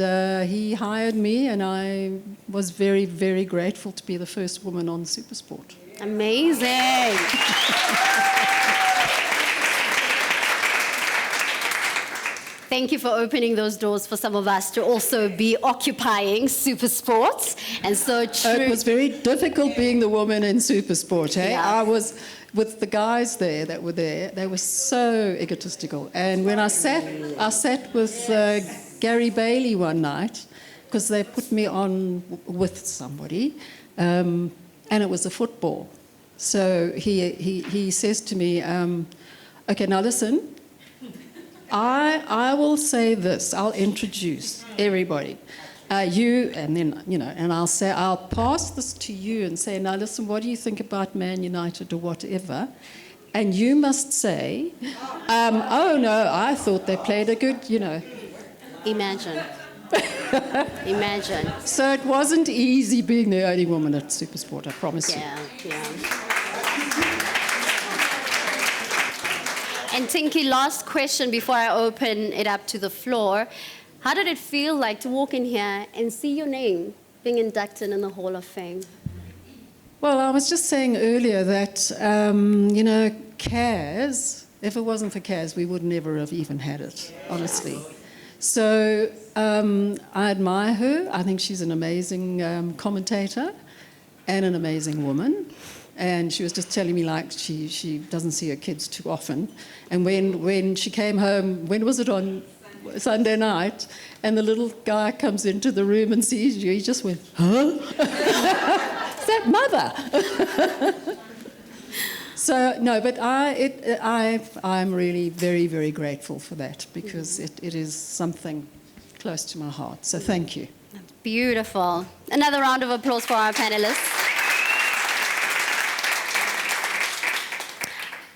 he hired me, and I was very, very grateful to be the first woman on Supersport. Amazing. Thank you for opening those doors for some of us to also be occupying Supersports. And so true. It was very difficult being the woman in Supersport. Eh? Yeah. I was with the guys there that were there. They were so egotistical. And when I sat with Gary Bailey one night, because they put me on with somebody, and it was a football. So he says to me, okay, now listen, I will say this, I'll introduce everybody. You, and then, and I'll say, I'll pass this to you and say, now listen, what do you think about Man United or whatever? And you must say, oh no, I thought they played a good, Imagine. Imagine. So it wasn't easy being the only woman at Supersport, I promise you. Yeah. And Tinky, last question before I open it up to the floor. How did it feel like to walk in here and see your name being inducted in the Hall of Fame? Well, I was just saying earlier that, Kaz, if it wasn't for Kaz, we would never have even had it, honestly. So I admire her. I think she's an amazing commentator and an amazing woman. And she was just telling me, like, she doesn't see her kids too often. And when she came home, when was it, on Sunday night, and the little guy comes into the room and sees you, he just went, huh? Is that Mother? So, no, but I'm really very, very grateful for that, because it is something close to my heart. So thank you. Beautiful. Another round of applause for our panelists.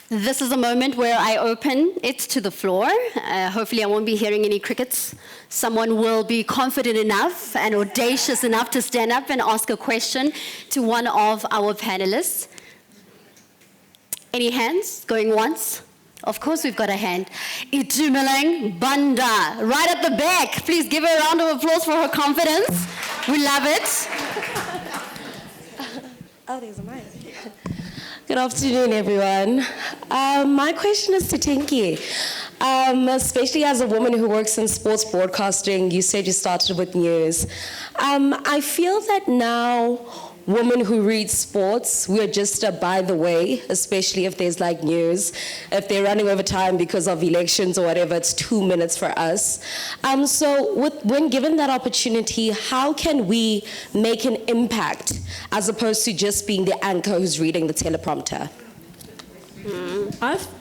This is a moment where I open it to the floor. Hopefully I won't be hearing any crickets. Someone will be confident enough and audacious enough to stand up and ask a question to one of our panelists. Any hands going once? Of course we've got a hand. Itumeleng Banda, right at the back. Please give her a round of applause for her confidence. We love it. Oh, there's a mic. Good afternoon, everyone. My question is to Tinky. Especially as a woman who works in sports broadcasting, you said you started with news. I feel that now women who read sports, we're just a by the way, especially if there's like news. If they're running over time because of elections or whatever, it's 2 minutes for us. So when given that opportunity, how can we make an impact as opposed to just being the anchor who's reading the teleprompter?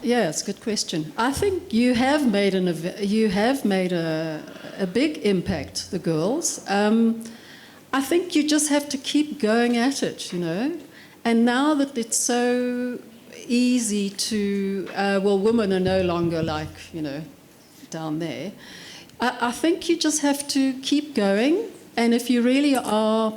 Yeah, it's a good question. I think you have made a big impact, the girls. I think you just have to keep going at it, And now that it's so easy to, women are no longer like, down there. I think you just have to keep going. And if you really are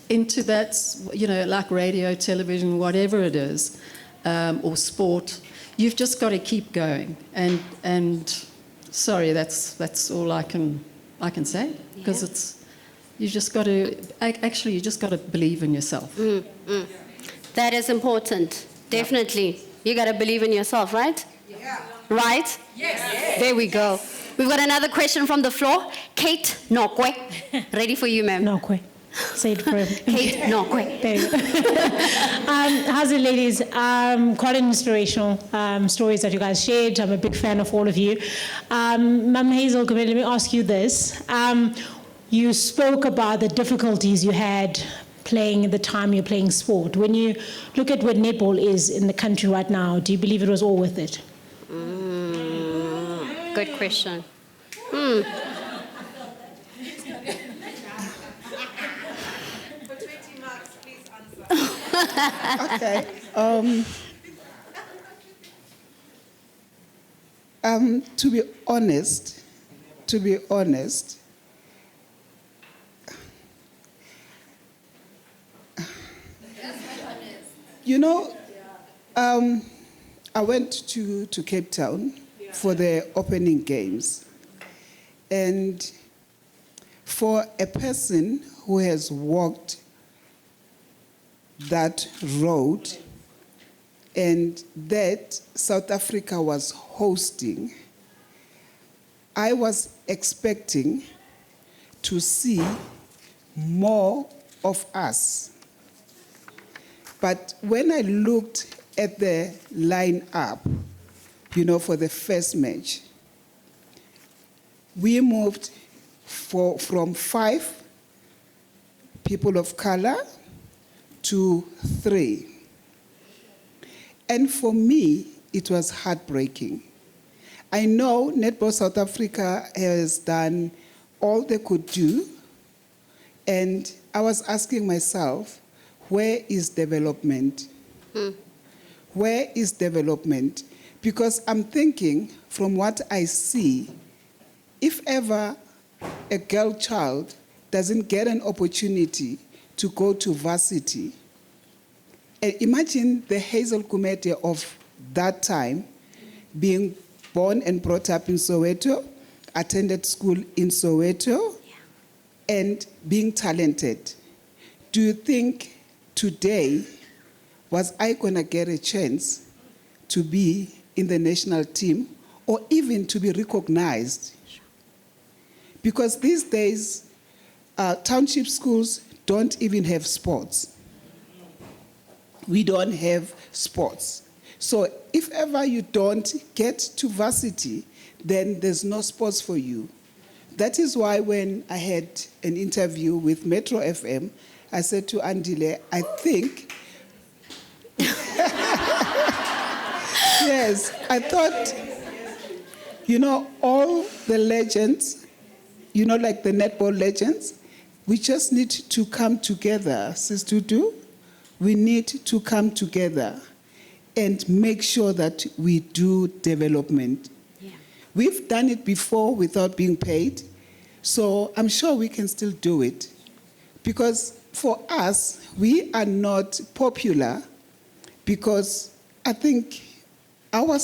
into that, like radio, television, whatever it is, or sport, you've just got to keep going. And sorry, that's all I can say, because it's. You just got to believe in yourself. That is important, definitely. You got to believe in yourself, right? Yeah. Right? Yes. There we go. We've got another question from the floor. Kate Nokwe. Ready for you, ma'am. Nokwe. Say it for him. Kate Nokwe. There you go. How's it, ladies? Quite inspirational stories that you guys shared. I'm a big fan of all of you. Ma'am Hazel, let me ask you this. You spoke about the difficulties you had playing at the time you're playing sport. When you look at what netball is in the country right now, do you believe it was all worth it? Good question. For 20 marks, please answer. Okay. To be honest, I went to Cape Town for the opening games. And for a person who has walked that road and that South Africa was hosting, I was expecting to see more of us. But when I looked at the line-up, for the first match, we moved from 5 people of color to 3. And for me, it was heartbreaking. I know Netball South Africa has done all they could do, and I was asking myself, where is development? Where is development? Because I'm thinking, from what I see, if ever a girl child doesn't get an opportunity to go to varsity, imagine the Hazel Kumete of that time, being born and brought up in Soweto, attended school in Soweto, and being talented. Do you think today, was I gonna get a chance to be in the national team or even to be recognized? Because these days, township schools don't even have sports. We don't have sports. So if ever you don't get to varsity, then there's no sports for you. That is why when I had an interview with Metro FM, I said to Andile, I think, yes, I thought, all the legends, like the netball legends, we just need to come together, Sis Tutu. We need to come together and make sure that we do development. Yeah. We've done it before without being paid, so I'm sure we can still do it. Because for us, we are not popular because I think our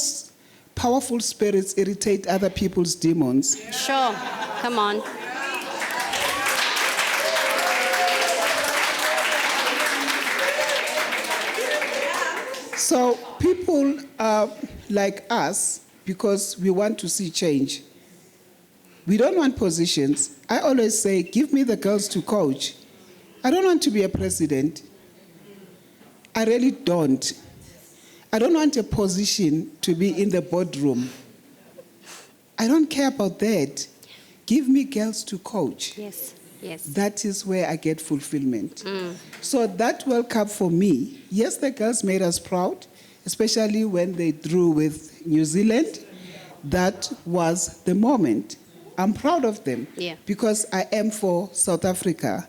powerful spirits irritate other people's demons. Sure, come on. So people are like us because we want to see change. We don't want positions. I always say, give me the girls to coach. I don't want to be a president. I really don't. I don't want a position to be in the boardroom. I don't care about that. Give me girls to coach. Yes. That is where I get fulfillment. So that World Cup for me, yes, the girls made us proud, especially when they drew with New Zealand. That was the moment. I'm proud of them because I am for South Africa,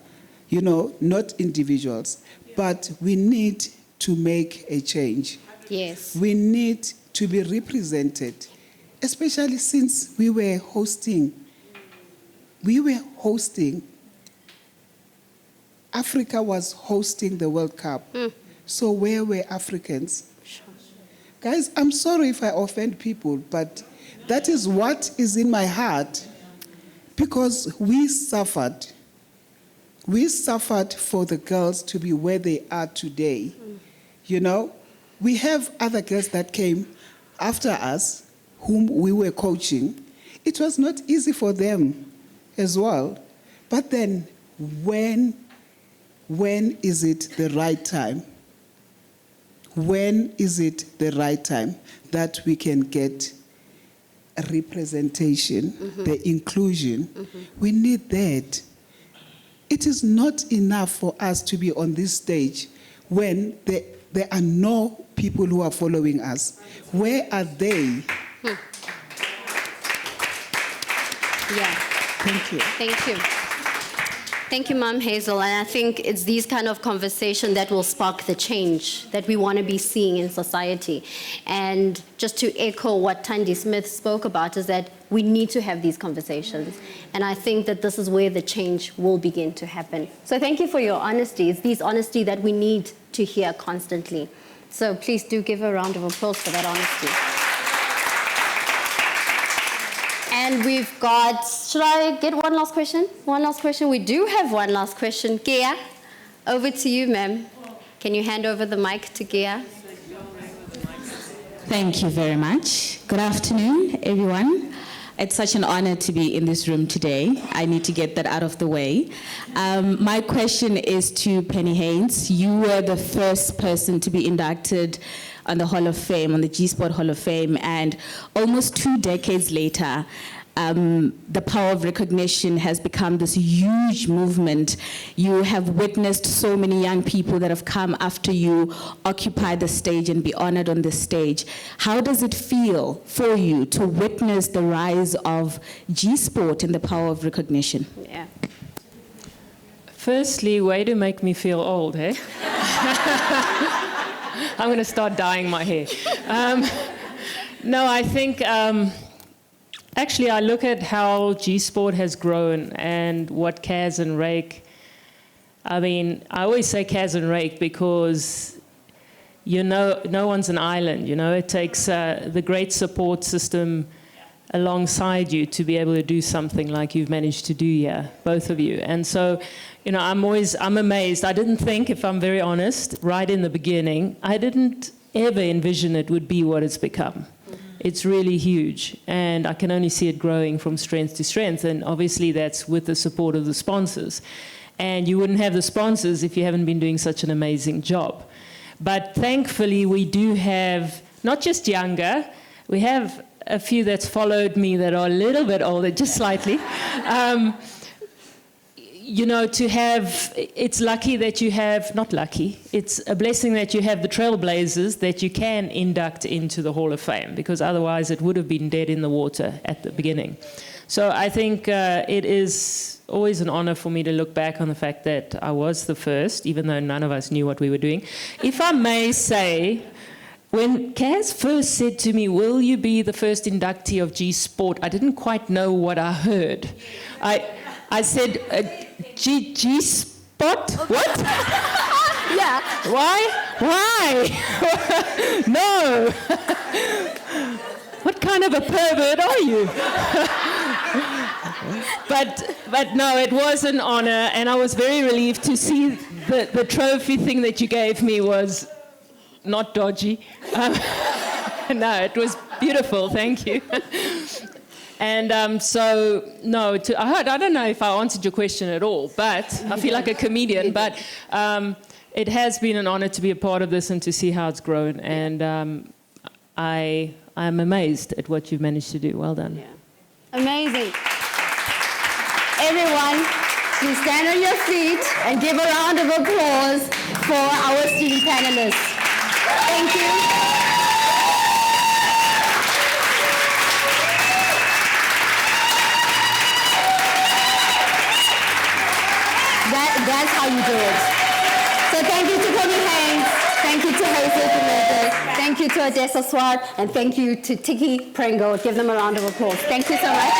not individuals. But we need to make a change. Yes. We need to be represented, especially since we were hosting. Africa was hosting the World Cup. So where were Africans? Sure. Guys, I'm sorry if I offend people, but that is what is in my heart because we suffered. We suffered for the girls to be where they are today. We have other girls that came after us, whom we were coaching. It was not easy for them as well. But then, when is it the right time? When is it the right time that we can get a representation, the inclusion? We need that. It is not enough for us to be on this stage when there are no people who are following us. Where are they? Thank you. Thank you. Thank you, Mom Hazel. And I think it's these kind of conversations that will spark the change that we want to be seeing in society. And just to echo what Tandy Smith spoke about is that we need to have these conversations. And I think that this is where the change will begin to happen. So thank you for your honesty. It's this honesty that we need to hear constantly. So please do give a round of applause for that honesty. And we've got, should I get one last question? One last question. We do have one last question. Gia, over to you, ma'am. Can you hand over the mic to Gia? Thank you very much. Good afternoon, everyone. It's such an honor to be in this room today. I need to get that out of the way. My question is to Penny Haynes. You were the first person to be inducted on the Hall of Fame, on the G-Sport Hall of Fame, and almost 2 decades later, the power of recognition has become this huge movement. You have witnessed so many young people that have come after you occupy the stage and be honored on the stage. How does it feel for you to witness the rise of G-Sport and the power of recognition? Yeah. Firstly, way to make me feel old, eh? I'm going to start dyeing my hair. No, I think... Actually, I look at how G-Sport has grown and what Kaz and Rake, I mean, I always say Kaz and Rake because, you know, no one's an island, you know. It takes the great support system alongside you to be able to do something like you've managed to do here, both of you. And so, you know, I'm amazed. I didn't think, if I'm very honest, right in the beginning, I didn't ever envision it would be what it's become. It's really huge, and I can only see it growing from strength to strength, and obviously that's with the support of the sponsors. And you wouldn't have the sponsors if you haven't been doing such an amazing job. But thankfully, we do have, not just younger, we have a few that's followed me that are a little bit older, just slightly. You know, to have, it's lucky that you have, not lucky, it's a blessing that you have the trailblazers that you can induct into the Hall of Fame, because otherwise it would have been dead in the water at the beginning. So I think it is always an honor for me to look back on the fact that I was the first, even though none of us knew what we were doing. If I may say, when Kaz first said to me, will you be the first inductee of G-Sport, I didn't quite know what I heard. I said, G-Spot? What? Yeah. Why? No. What kind of a pervert are you? But no, it was an honor, and I was very relieved to see the trophy thing that you gave me was not dodgy. No, it was beautiful, thank you. And so, no, I don't know if I answered your question at all, but I feel like a comedian, but it has been an honor to be a part of this and to see how it's grown, and I am amazed at what you've managed to do. Well done. Yeah. Amazing. Everyone, please stand on your feet and give a round of applause for our esteemed panelists. Thank you. That's how you do it. So thank you to Penny Haynes, thank you to Hazel Gumede, thank you to Odessa Swart, and thank you to Tiki Pringle. Give them a round of applause. Thank you so much.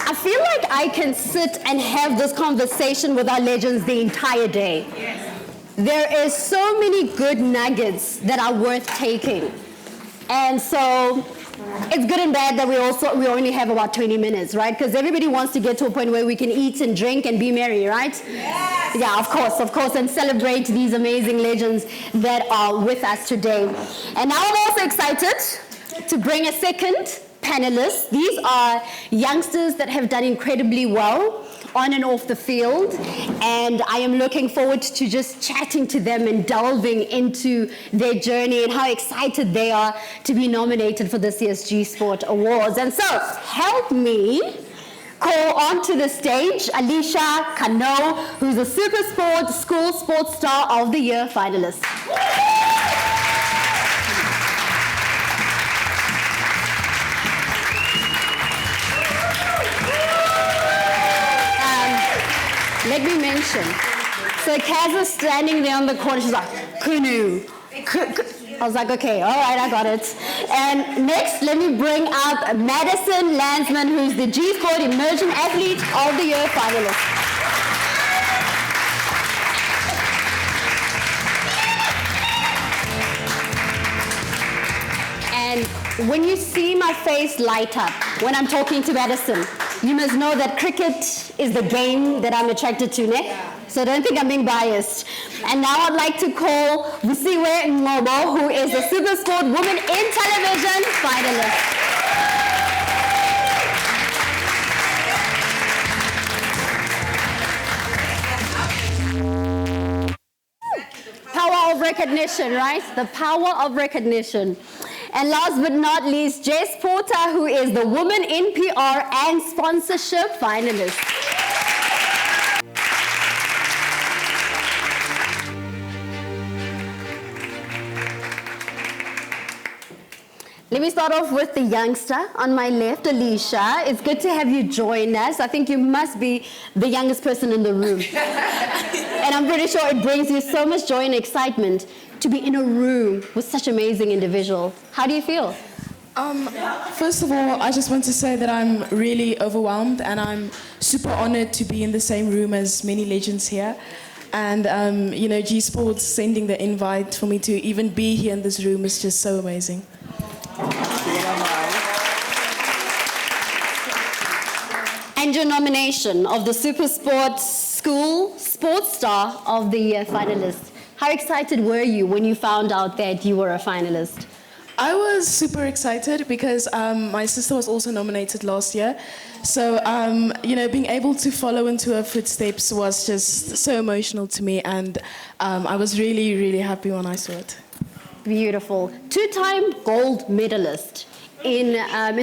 I feel like I can sit and have this conversation with our legends the entire day. There is so many good nuggets that are worth taking. And so it's good and bad that we only have about 20 minutes, right? Because everybody wants to get to a point where we can eat and drink and be merry, right? Yes. Yeah, of course, and celebrate these amazing legends that are with us today. And now I'm also excited to bring a second panelist. These are youngsters that have done incredibly well on and off the field, and I am looking forward to just chatting to them and delving into their journey and how excited they are to be nominated for this year's G-Sport Awards. And so, help me call onto the stage Alicia Kano, who's a Super Sport School Sports Star of the Year finalist. Let me mention, so Kaz is standing there on the corner, she's like, Kunu. I was like, okay, all right, I got it. And next, let me bring up Madison Landsman, who's the G-Sport Emerging Athlete of the Year finalist. And When you see my face light up when I'm talking to Madison, you must know that cricket is the game that I'm attracted to, ne? So don't think I'm being biased. And now I'd like to call Vusiwe Ngobo, who is the Super Sport Woman in Television finalist. Power of recognition, right? The power of recognition. And last but not least, gsport, who is the Woman in PR and Sponsorship finalist. Let me start off with the youngster on my left, Alicia. It's good to have you join us. I think you must be the youngest person in the room. And I'm pretty sure it brings you so much joy and excitement to be in a room with such amazing individuals. How do you feel? First of all, I just want to say that I'm really overwhelmed and I'm super honored to be in the same room as many legends here. And, you know, G Sports sending the invite for me to even be here in this room is just so amazing. And your nomination of the Super Sport School Sports Star of the Year finalist. How excited were you when you found out that you were a finalist? I was super excited because my sister was also nominated last year. So, you know, being able to follow into her footsteps was just so emotional to me. And I was really, really happy when I saw it. Beautiful. Two-time gold medalist in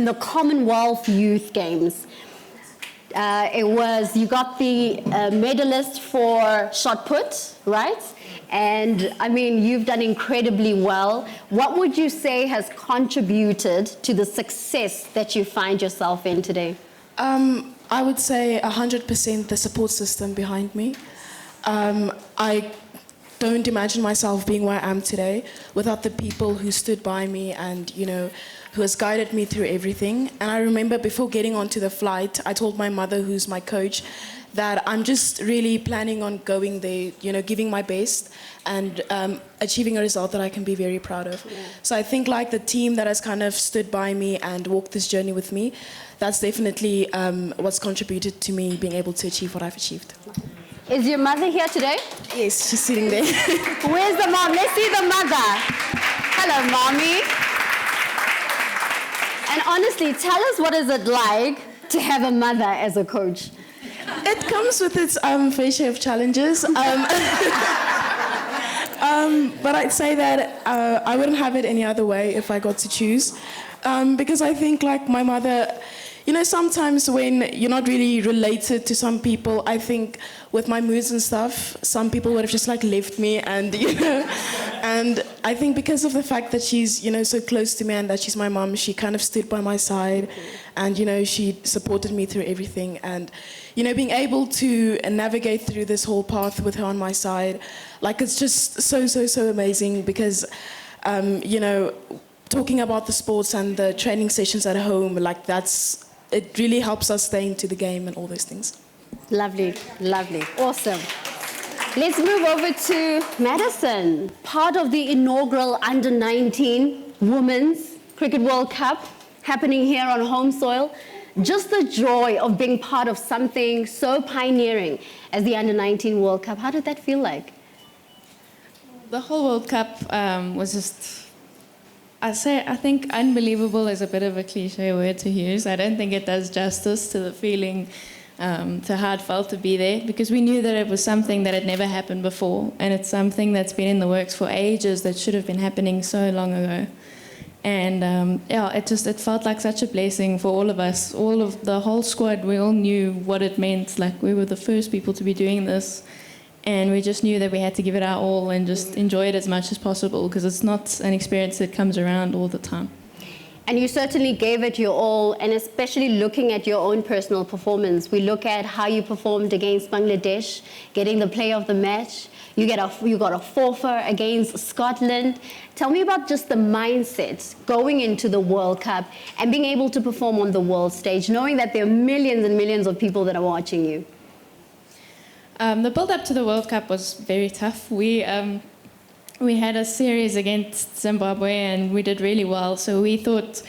the Commonwealth Youth Games. You got the medalist for shot put, right? And I mean, you've done incredibly well. What would you say has contributed to the success that you find yourself in today? I would say 100% the support system behind me. I don't imagine myself being where I am today without the people who stood by me and, you know, who has guided me through everything. And I remember before getting onto the flight, I told my mother, who's my coach, that I'm just really planning on going there, you know, giving my best and achieving a result that I can be very proud of. Yeah. So I think like the team that has kind of stood by me and walked this journey with me, that's definitely what's contributed to me being able to achieve what I've achieved. Is your mother here today? Yes, she's sitting there. Where's the mom? Let's see the mother. Hello, mommy. And honestly, tell us, what is it like to have a mother as a coach? It comes with its fair share of challenges. But I'd say that I wouldn't have it any other way if I got to choose. Because I think like my mother, you know, sometimes when you're not really related to some people, I think with my moods and stuff, some people would have just like left me and, you know, and I think because of the fact that she's, you know, so close to me and that she's my mom, she kind of stood by my side and, you know, she supported me through everything. And, you know, being able to navigate through this whole path with her on my side, like it's just so amazing because, you know, talking about the sports and the training sessions at home, like it really helps us stay into the game and all those things. Lovely, lovely, awesome. Let's move over to Madison, part of the inaugural Under-19 Women's Cricket World Cup happening here on home soil. Just the joy of being part of something so pioneering as the Under-19 World Cup. How did that feel like? The whole World Cup was just, I think unbelievable is a bit of a cliche word to use. I don't think it does justice to the feeling, to how it felt to be there, because we knew that it was something that had never happened before, and it's something that's been in the works for ages that should have been happening so long ago. And yeah, it felt like such a blessing for all of us, all of the whole squad. We all knew what it meant. Like we were the first people to be doing this. And we just knew that we had to give it our all and just enjoy it as much as possible because it's not an experience that comes around all the time. And you certainly gave it your all, and especially looking at your own personal performance. We look at how you performed against Bangladesh, getting the player of the match. You got a forfeit against Scotland. Tell me about just the mindset going into the World Cup and being able to perform on the world stage, knowing that there are millions and millions of people that are watching you. The build-up to the World Cup was very tough. We we had a series against Zimbabwe and we did really well. So we thought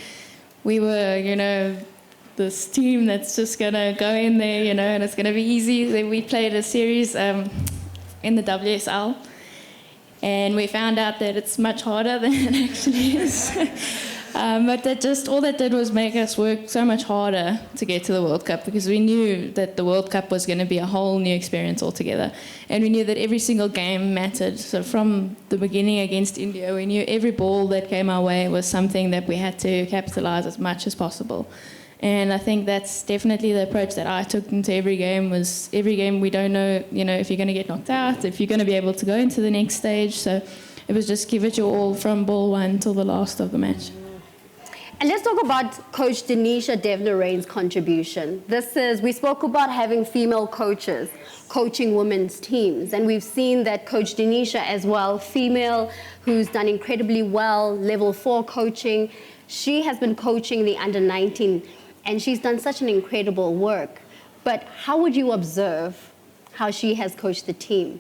we were, this team that's just going to go in there, and it's going to be easy. Then we played a series in the WSL. And we found out that it's much harder than it actually is. But all that did was make us work so much harder to get to the World Cup, because we knew that the World Cup was going to be a whole new experience altogether. And we knew that every single game mattered. So from the beginning against India, we knew every ball that came our way was something that we had to capitalize as much as possible. And I think that's definitely the approach that I took into every game. Was every game we don't know, if you're going to get knocked out, if you're going to be able to go into the next stage. So it was just give it your all from ball one till the last of the match. And let's talk about Coach Denisha Devner-Rain's contribution. We spoke about having female coaches coaching women's teams. And we've seen that Coach Denisha as well, female, who's done incredibly well, level 4 coaching. She has been coaching the under-19, and she's done such an incredible work. But how would you observe how she has coached the team?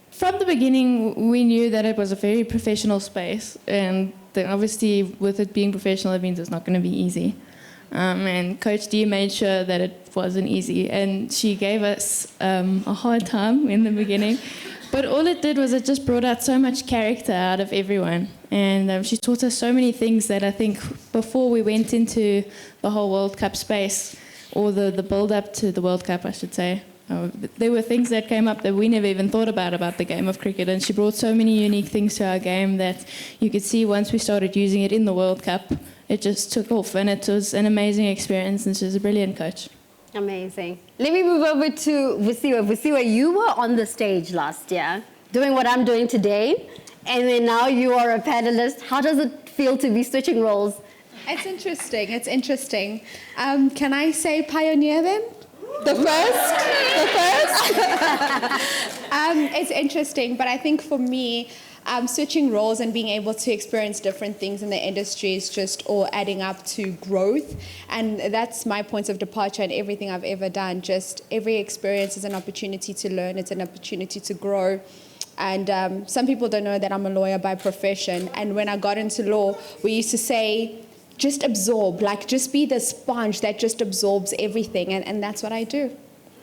From the beginning, we knew that it was a very professional space, and obviously with it being professional, it means it's not going to be easy. And Coach D made sure that it wasn't easy, and she gave us a hard time in the beginning. But all it did was it just brought out so much character out of everyone. And she taught us so many things that I think before we went into the whole World Cup space, or the build-up to the World Cup, I should say, there were things that came up that we never even thought about the game of cricket. And she brought so many unique things to our game that you could see once we started using it in the World Cup, it just took off. And it was an amazing experience, and she's a brilliant coach. Amazing. Let me move over to Visiwe. Visiwe, you were on the stage last year doing what I'm doing today, and then now you are a panelist. How does it feel to be switching roles? It's interesting. It's interesting. Can I say pioneer then? The first? It's interesting, but I think for me, switching roles and being able to experience different things in the industry is just all adding up to growth. And that's my points of departure in everything I've ever done. Just every experience is an opportunity to learn. It's an opportunity to grow. And some people don't know that I'm a lawyer by profession. And when I got into law, we used to say, just absorb, just be the sponge that just absorbs everything. And that's what I do.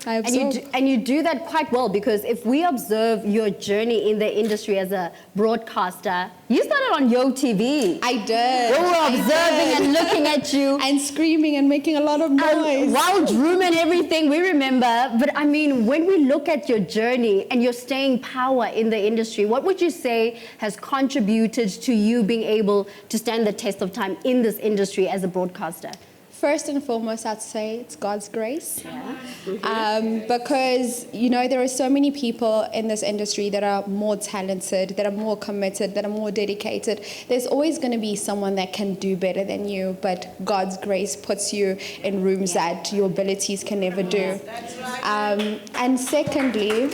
I absorb. And you do that quite well, because if we observe your journey in the industry as a broadcaster, you started on Yo TV. I did. We were observing and looking at you. And screaming and making a lot of noise. Wild room and everything, we remember. But I mean, when we look at your journey and your staying power in the industry, what would you say has contributed to you being able to stand the test of time in this industry as a broadcaster? First and foremost, I'd say it's God's grace. Yeah. Because, there are so many people in this industry that are more talented, that are more committed, that are more dedicated. There's always going to be someone that can do better than you, but God's grace puts you in rooms that your abilities can never do. That's right. And secondly,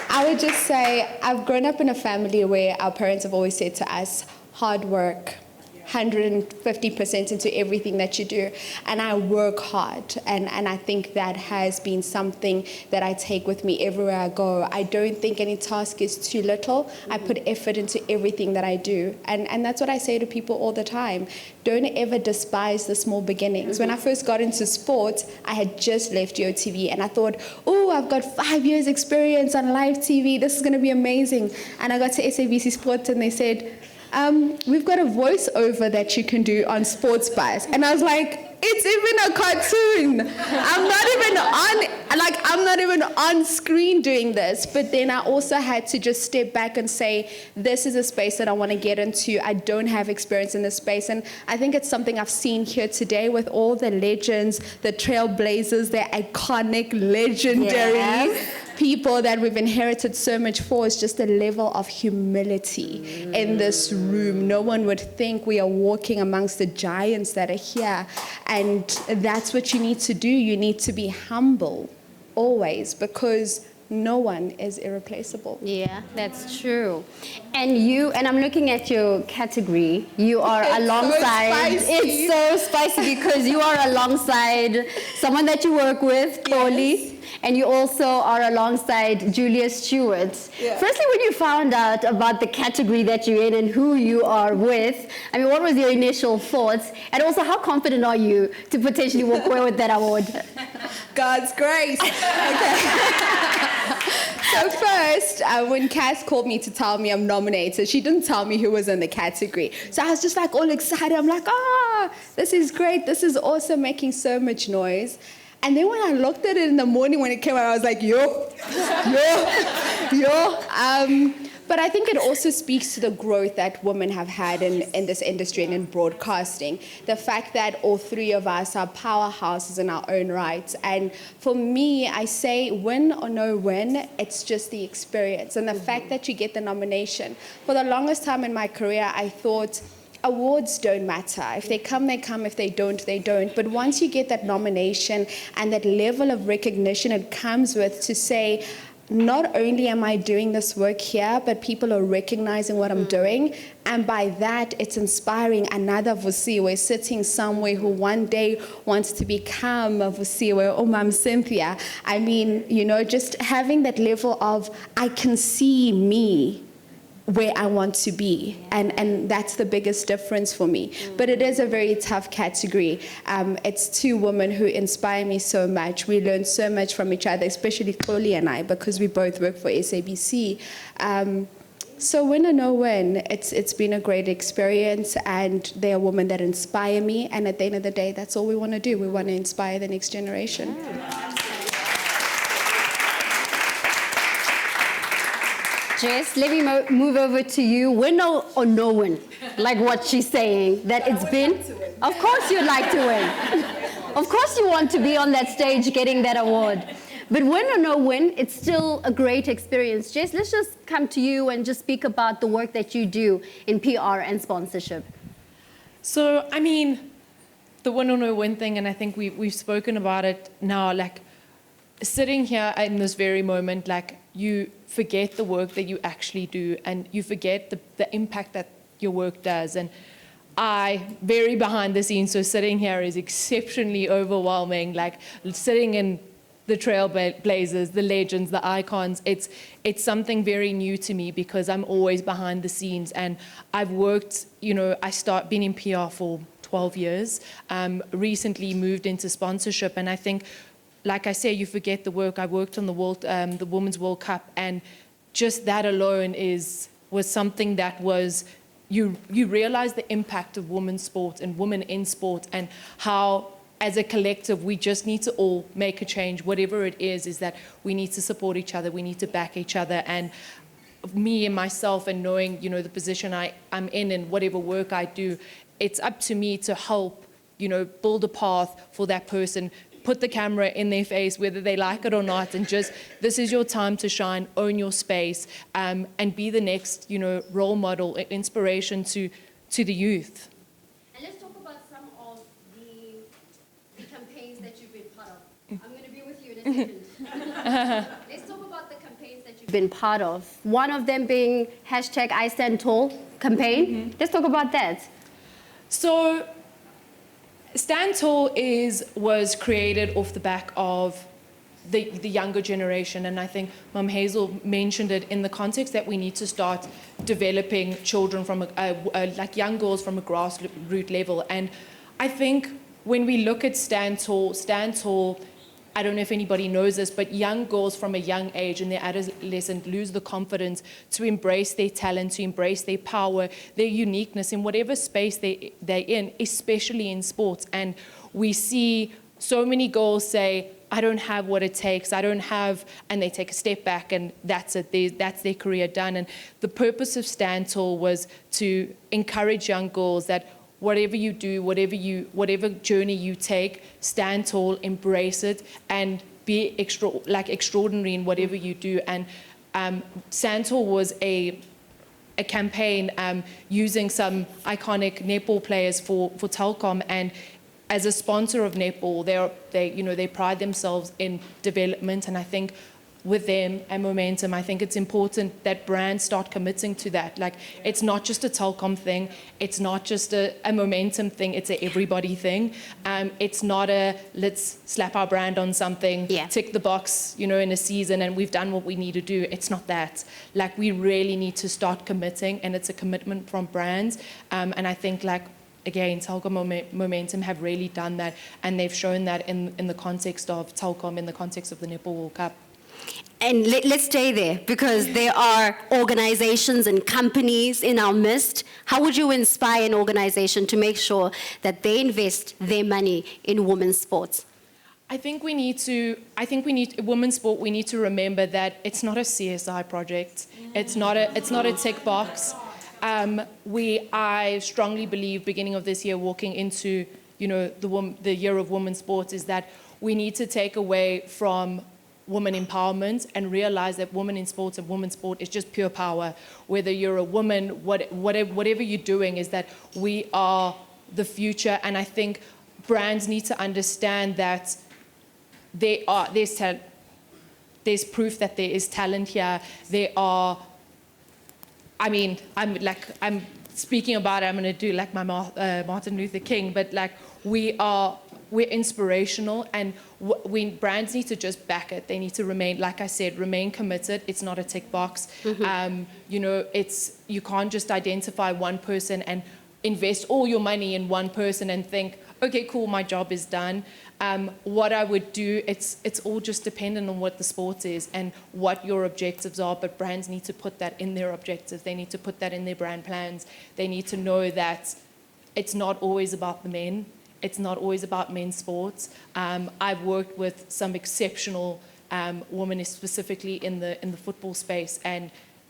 I would just say I've grown up in a family where our parents have always said to us, hard work, 150% into everything that you do, and I work hard, and I think that has been something that I take with me everywhere I go. I don't think any task is too little. I put effort into everything that I do, and that's what I say to people all the time. Don't ever despise the small beginnings. When I first got into sport, I had just left Yo TV, and I thought, oh, I've got 5 years experience on live TV, this is going to be amazing. And I got to SABC Sports, and they said, we've got a voiceover that you can do on Sports Bus. And I was like, it's even a cartoon. I'm not even on screen doing this. But then I also had to just step back and say, this is a space that I want to get into. I don't have experience in this space. And I think it's something I've seen here today with all the legends, the trailblazers, the iconic, legendary people that we've inherited so much for. Is just a level of humility in this room. No one would think we are walking amongst the giants that are here. And that's what you need to do. You need to be humble always, because no one is irreplaceable. Yeah, that's true. And I'm looking at your category. You are It's so alongside. spicy. It's so spicy because you are alongside someone that you work with, Polly. And you also are alongside Julia Stewart. Yeah. Firstly, when you found out about the category that you're in and who you are with, I mean, what was your initial thoughts? And also, how confident are you to potentially walk away with that award? God's grace. Okay. So first, when Cass called me to tell me I'm nominated, she didn't tell me who was in the category. So I was just like all excited. I'm like, this is great. This is awesome, making so much noise. And then when I looked at it in the morning when it came out, I was like, yo. But I think it also speaks to the growth that women have had in this industry and in broadcasting. The fact that all three of us are powerhouses in our own right. And for me, I say win or no win, it's just the experience. And the fact that you get the nomination. For the longest time in my career, I thought, awards don't matter. If they come, they come. If they don't, they don't. But once you get that nomination and that level of recognition it comes with to say, not only am I doing this work here, but people are recognizing what I'm doing. And by that, it's inspiring another Vusiwe sitting somewhere who one day wants to become a Vusiwe or Mam Cynthia. I mean, just having that level of, I can see me where I want to be. And that's the biggest difference for me. But it is a very tough category. It's two women who inspire me so much. We learn so much from each other, especially Chloe and I, because we both work for SABC. So win or no win, it's been a great experience, and they are women that inspire me. And at the end of the day, that's all we want to do. We want to inspire the next generation. Jess, let me move over to you. Win or no win? Like what she's saying, that it's been. Of course you'd like to win. Of course you want to be on that stage getting that award. But win or no win, it's still a great experience. Jess, let's just come to you and just speak about the work that you do in PR and sponsorship. So, I mean, the win or no win thing, and I think we've spoken about it now, like sitting here in this very moment, like you forget the work that you actually do, and you forget the impact that your work does. And I, very behind the scenes, so sitting here is exceptionally overwhelming, like sitting in the trailblazers, the legends, the icons. It's something very new to me because I'm always behind the scenes, and I've worked, been in PR for 12 years, recently moved into sponsorship, and I think, like I say, you forget the work. I worked on the Women's World Cup, and just that alone was something that was, you realize the impact of women's sport and women in sport, and how, as a collective, we just need to all make a change. Whatever it is that we need to support each other, we need to back each other. And me and myself, and knowing, the position I'm in and whatever work I do, it's up to me to help, build a path for that person, put the camera in their face, whether they like it or not, and just, this is your time to shine, own your space, and be the next, role model, inspiration to the youth. And let's talk about some of the campaigns that you've been part of. I'm going to be with you in a second. Let's talk about the campaigns that you've been part of. One of them being #IStandTall campaign. Let's talk about that. So, Stand Tall was created off the back of the younger generation, and I think Mum Hazel mentioned it in the context that we need to start developing children from like young girls from a grassroots level. And I think when we look at Stand Tall, I don't know if anybody knows this, but young girls from a young age in their adolescence lose the confidence to embrace their talent, to embrace their power, their uniqueness in whatever space they're in, especially in sports. And we see so many girls say, I don't have what it takes, and they take a step back, and that's it, that's their career done. And the purpose of Stand Tall was to encourage young girls that whatever you do, whatever journey you take, stand tall, embrace it, and be extraordinary in whatever you do. And Stand Tall was a campaign using some iconic netball players for Telkom, and as a sponsor of netball, they pride themselves in development. And I think with them and momentum. I think it's important that brands start committing to that. Like, it's not just a Telkom thing, it's not just a momentum thing, it's a everybody thing. It's not a let's slap our brand on something, tick the box, in a season and we've done what we need to do. It's not that. Like, we really need to start committing, and it's a commitment from brands. And I think, like, again, Telkom Momentum have really done that, and they've shown that in the context of Telkom, in the context of the Netball World Cup. And let's stay there, because there are organizations and companies in our midst. How would you inspire an organization to make sure that they invest their money in women's sports? I think women's sport, we need to remember that it's not a CSI project. It's not a tick box. I strongly believe, beginning of this year, walking into the year of women's sports, is that we need to take away from women empowerment and realize that women in sports and women's sport is just pure power. Whether you're a woman, whatever you're doing, is that we are the future. And I think brands need to understand that there's proof that there is talent here. I'm speaking about it, I'm going to do like my Martin Luther King, but like we're inspirational, and brands need to just back it. They need to remain, like I said, remain committed. It's not a tick box. Mm-hmm. You can't just identify one person and invest all your money in one person and think, okay, cool, my job is done. What I would do, it's all just dependent on what the sport is and what your objectives are, but brands need to put that in their objectives. They need to put that in their brand plans. They need to know that it's not always about the men. It's not always about men's sports. I've worked with some exceptional women, specifically in the football space, and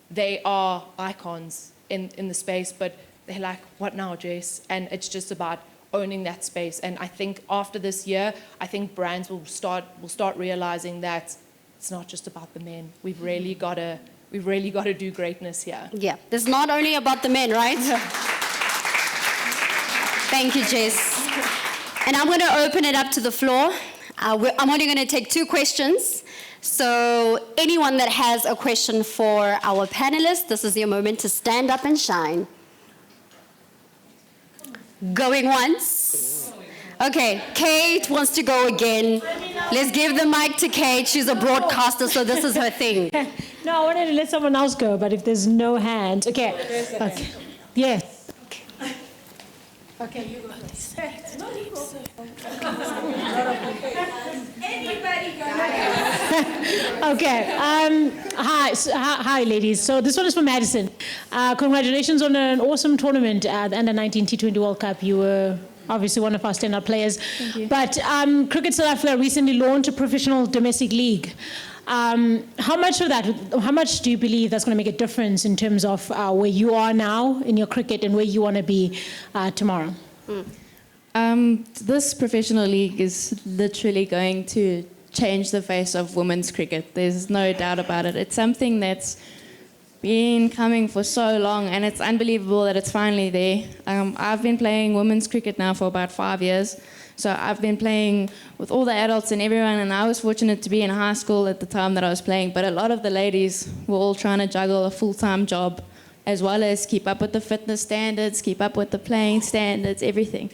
they are icons in the space, but they're like, what now, Jess? And it's just about owning that space. And I think after this year, I think brands will start realizing that it's not just about the men. We've really got to do greatness here. Yeah, it's not only about the men, right? Thank you, Jess. And I'm going to open it up to the floor. I'm only going to take 2 questions. So anyone that has a question for our panelists, this is your moment to stand up and shine. Going once? Okay, Kate wants to go again. Let's give the mic to Kate. She's a broadcaster, so this is her thing. No, I wanted to let someone else go, but if there's no hand. Okay. Yes. Okay, you go first. Anybody go. Okay. Hi, ladies. So this one is for Madison. Congratulations on an awesome tournament at the Under-19 T20 World Cup. You were obviously one of our standout players. Thank you. But Cricket South Africa recently launched a professional domestic league. How much do you believe that's going to make a difference in terms of where you are now in your cricket and where you want to be tomorrow? This professional league is literally going to change the face of women's cricket. There's no doubt about it. It's something that's been coming for so long, and it's unbelievable that it's finally there. I've been playing women's cricket now for about 5 years. So I've been playing with all the adults and everyone, and I was fortunate to be in high school at the time that I was playing, but a lot of the ladies were all trying to juggle a full-time job as well as keep up with the fitness standards, keep up with the playing standards, everything.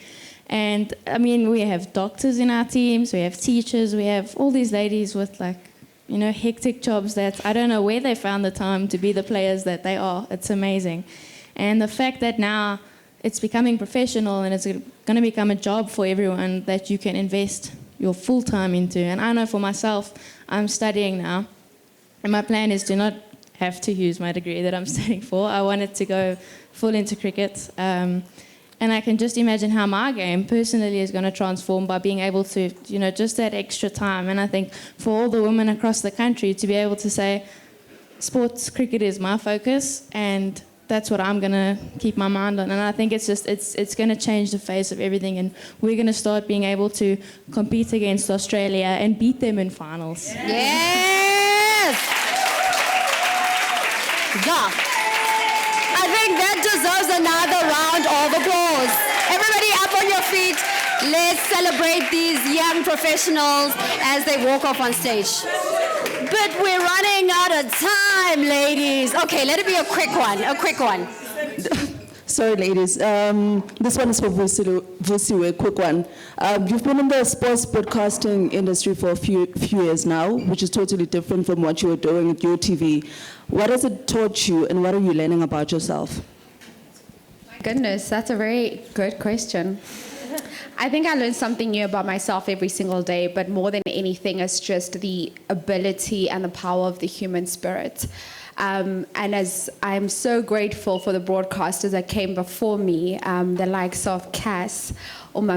And I mean, we have doctors in our teams, we have teachers, we have all these ladies with hectic jobs that I don't know where they found the time to be the players that they are. It's amazing. And the fact that now it's becoming professional and it's going to become a job for everyone that you can invest your full time into. And I know for myself, I'm studying now, and my plan is to not have to use my degree that I'm studying for. I wanted to go full into cricket. And I can just imagine how my game personally is going to transform by being able to, just that extra time. And I think for all the women across the country to be able to say, sports cricket is my focus, and that's what I'm going to keep my mind on. And I think it's going to change the face of everything, and we're going to start being able to compete against Australia and beat them in finals. Yes! Yeah. I think that deserves another round of applause. Everybody up on your feet. Let's celebrate these young professionals as they walk off on stage. But we're running out of time, ladies. Okay, let it be a quick one. Sorry, ladies. This one is for Vusiwe, a quick one. You've been in the sports broadcasting industry for a few years now, which is totally different from what you were doing at your TV. What has it taught you, and what are you learning about yourself? My goodness, that's a very good question. I think I learn something new about myself every single day, but more than anything, it's just the ability and the power of the human spirit. And as I'm so grateful for the broadcasters that came before me, the likes of Cass,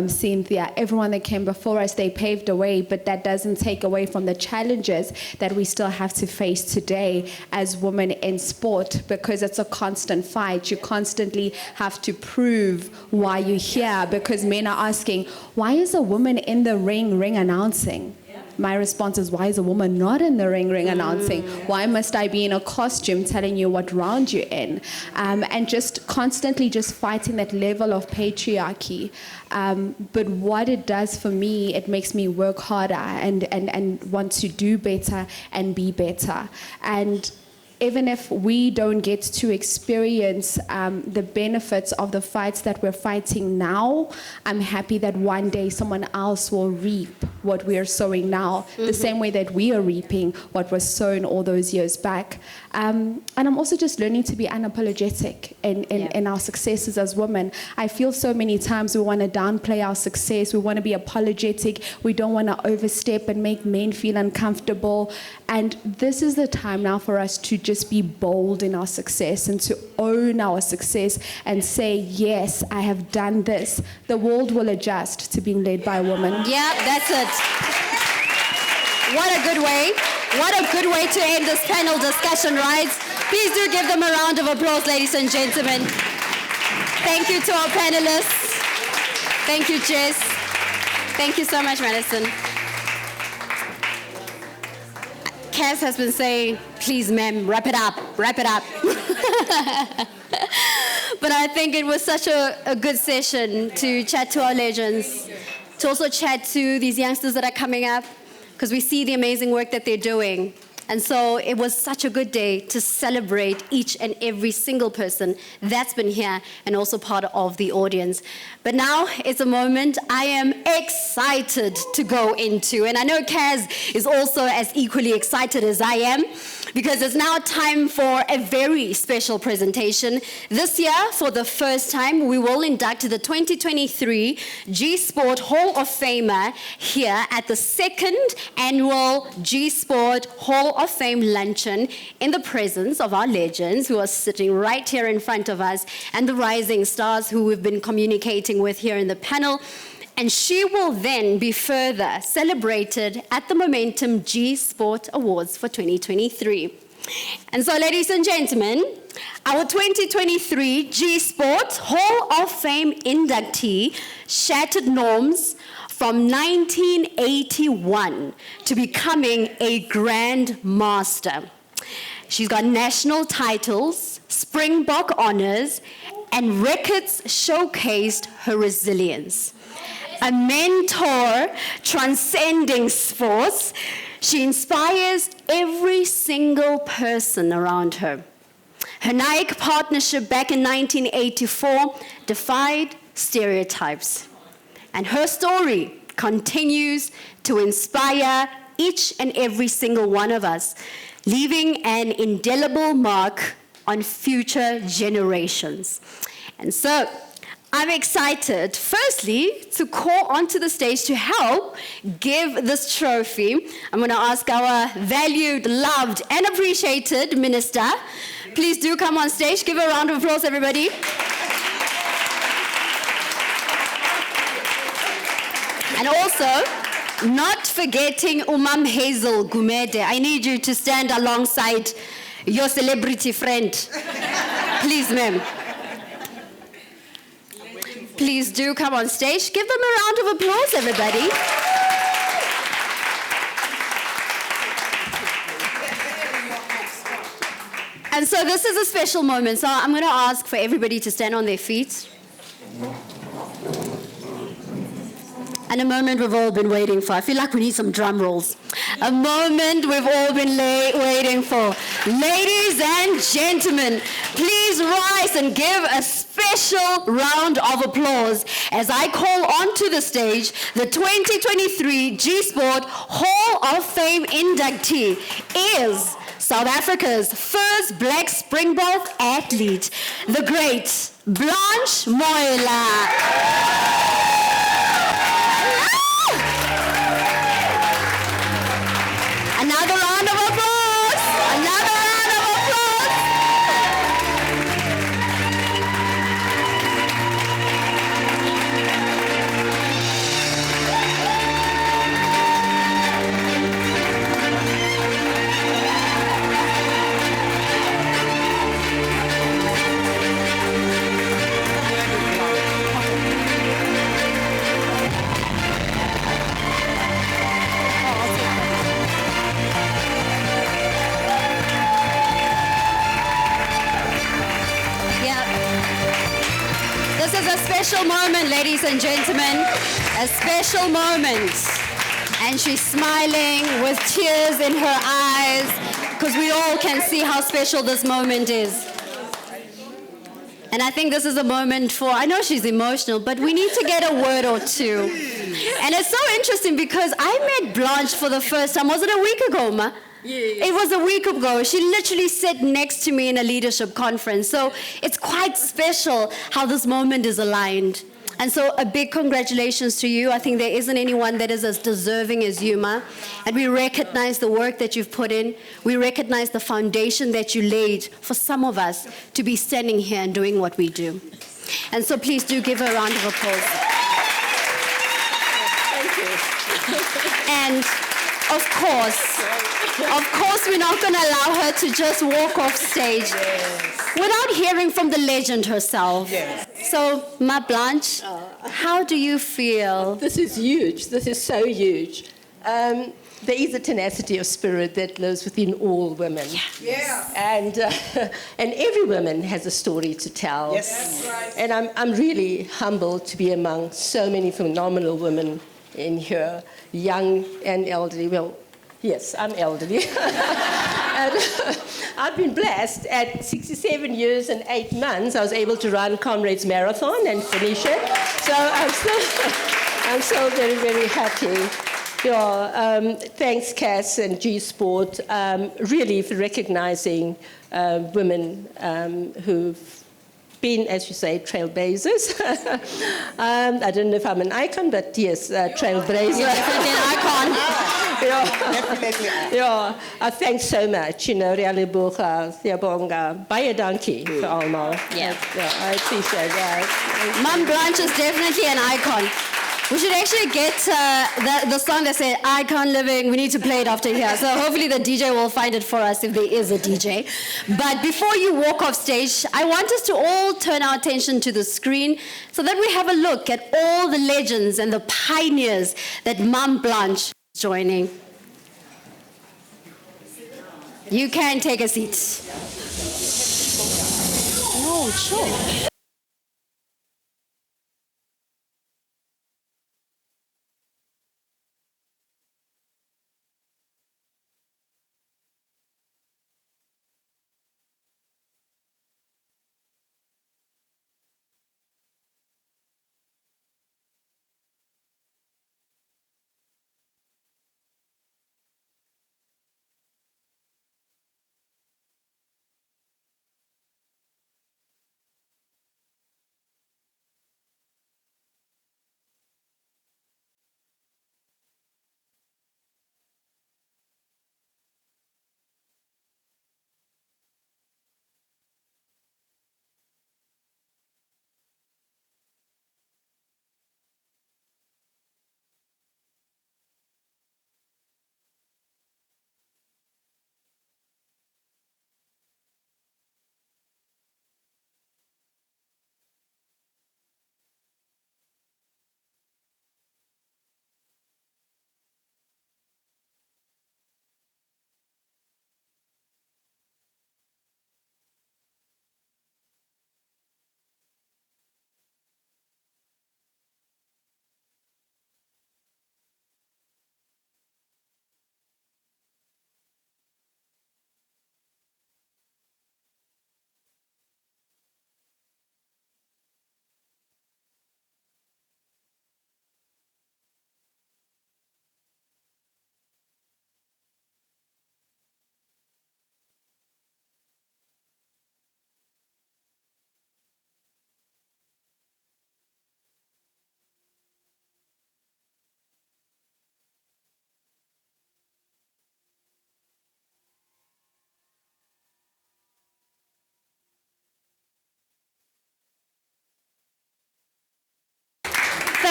Cynthia, everyone that came before us, they paved the way, but that doesn't take away from the challenges that we still have to face today as women in sport, because it's a constant fight. You constantly have to prove why you're here, because men are asking, why is a woman in the ring announcing? My response is, why is a woman not in the ring announcing? Why must I be in a costume telling you what round you're in? And just constantly just fighting that level of patriarchy. But what it does for me, it makes me work harder and want to do better and be better. And even if we don't get to experience the benefits of the fights that we're fighting now, I'm happy that one day someone else will reap what we are sowing now, the same way that we are reaping what was sown all those years back. And I'm also just learning to be unapologetic in our successes as women. I feel so many times we want to downplay our success, we want to be apologetic, we don't want to overstep and make men feel uncomfortable. And this is the time now for us to just be bold in our success and to own our success and say, yes, I have done this. The world will adjust to being led by a woman. Yeah, that's it. What a good way. What a good way to end this panel discussion, right? Please do give them a round of applause, ladies and gentlemen. Thank you to our panelists. Thank you, Jess. Thank you so much, Madison. Cass has been saying, please, ma'am, wrap it up. But I think it was such a good session to chat to our legends, to also chat to these youngsters that are coming up, because we see the amazing work that they're doing. And so it was such a good day to celebrate each and every single person that's been here and also part of the audience. But now it's a moment I am excited to go into. And I know Kaz is also as equally excited as I am, because it's now time for a very special presentation. This year, for the first time, we will induct the 2023 G-Sport Hall of Famer here at the second annual G-Sport Hall of Fame luncheon in the presence of our legends who are sitting right here in front of us and the rising stars who we've been communicating with here in the panel. And she will then be further celebrated at the Momentum G-Sport Awards for 2023. And so, ladies and gentlemen, our 2023 G-Sport Hall of Fame inductee shattered norms from 1981 to becoming a Grand Master. She's got national titles, Springbok honors, and records showcased her resilience. A mentor transcending sports, she inspires every single person around her. Her Nike partnership back in 1984 defied stereotypes. And her story continues to inspire each and every single one of us, leaving an indelible mark on future generations. And so, I'm excited, firstly, to call onto the stage to help give this trophy. I'm going to ask our valued, loved, and appreciated minister. Please do come on stage. Give a round of applause, everybody. And also, not forgetting Umam Hazel Gumede. I need you to stand alongside your celebrity friend. Please, ma'am. Please do come on stage. Give them a round of applause, everybody. And so this is a special moment. So I'm going to ask for everybody to stand on their feet. And a moment we've all been waiting for. I feel like we need some drum rolls. A moment we've all been waiting for. Ladies and gentlemen, please rise and give a special round of applause as I call onto the stage the 2023 G-Sport Hall of Fame inductee is South Africa's first black Springbok athlete, the great Blanche Moila. Another round of applause. Another round of applause. This is a special moment, ladies and gentlemen, a special moment. And she's smiling with tears in her eyes because we all can see how special this moment is. And I think this is a moment for, I know she's emotional, but we need to get a word or two. And it's so interesting because I met Blanche for the first time, was it a week ago, Ma? It was a week ago. She literally sat next to me in a leadership conference. So it's quite special how this moment is aligned. And so a big congratulations to you. I think there isn't anyone that is as deserving as you, Ma. And we recognize the work that you've put in. We recognize the foundation that you laid for some of us to be standing here and doing what we do. And so please do give her a round of applause. Thank you. And of course, we're not going to allow her to just walk off stage without hearing from the legend herself. So, Ma Blanche, how do you feel? This is huge. This is so huge. There is a tenacity of spirit that lives within all women. And every woman has a story to tell. And I'm really humbled to be among so many phenomenal women in here, young and elderly. Well, yes, I'm elderly. And I've been blessed. At 67 years and 8 months, I was able to run Comrades Marathon and finish it. So I'm so very, very happy. Thanks, Cass and G-Sport, really for recognizing women who've been, as you say, trailblazers. I don't know if I'm an icon, but yes, trailblazer. You're definitely an icon. Thanks so much. Realibooga, Siyabonga, baie dankie vir almal. I appreciate that. Mum Blanche is definitely an icon. We should actually get the song that said Icon Living. We need to play it after here. So hopefully the DJ will find it for us if there is a DJ. But before you walk off stage, I want us to all turn our attention to the screen so that we have a look at all the legends and the pioneers that Mum Blanche is joining. You can take a seat. Oh, sure.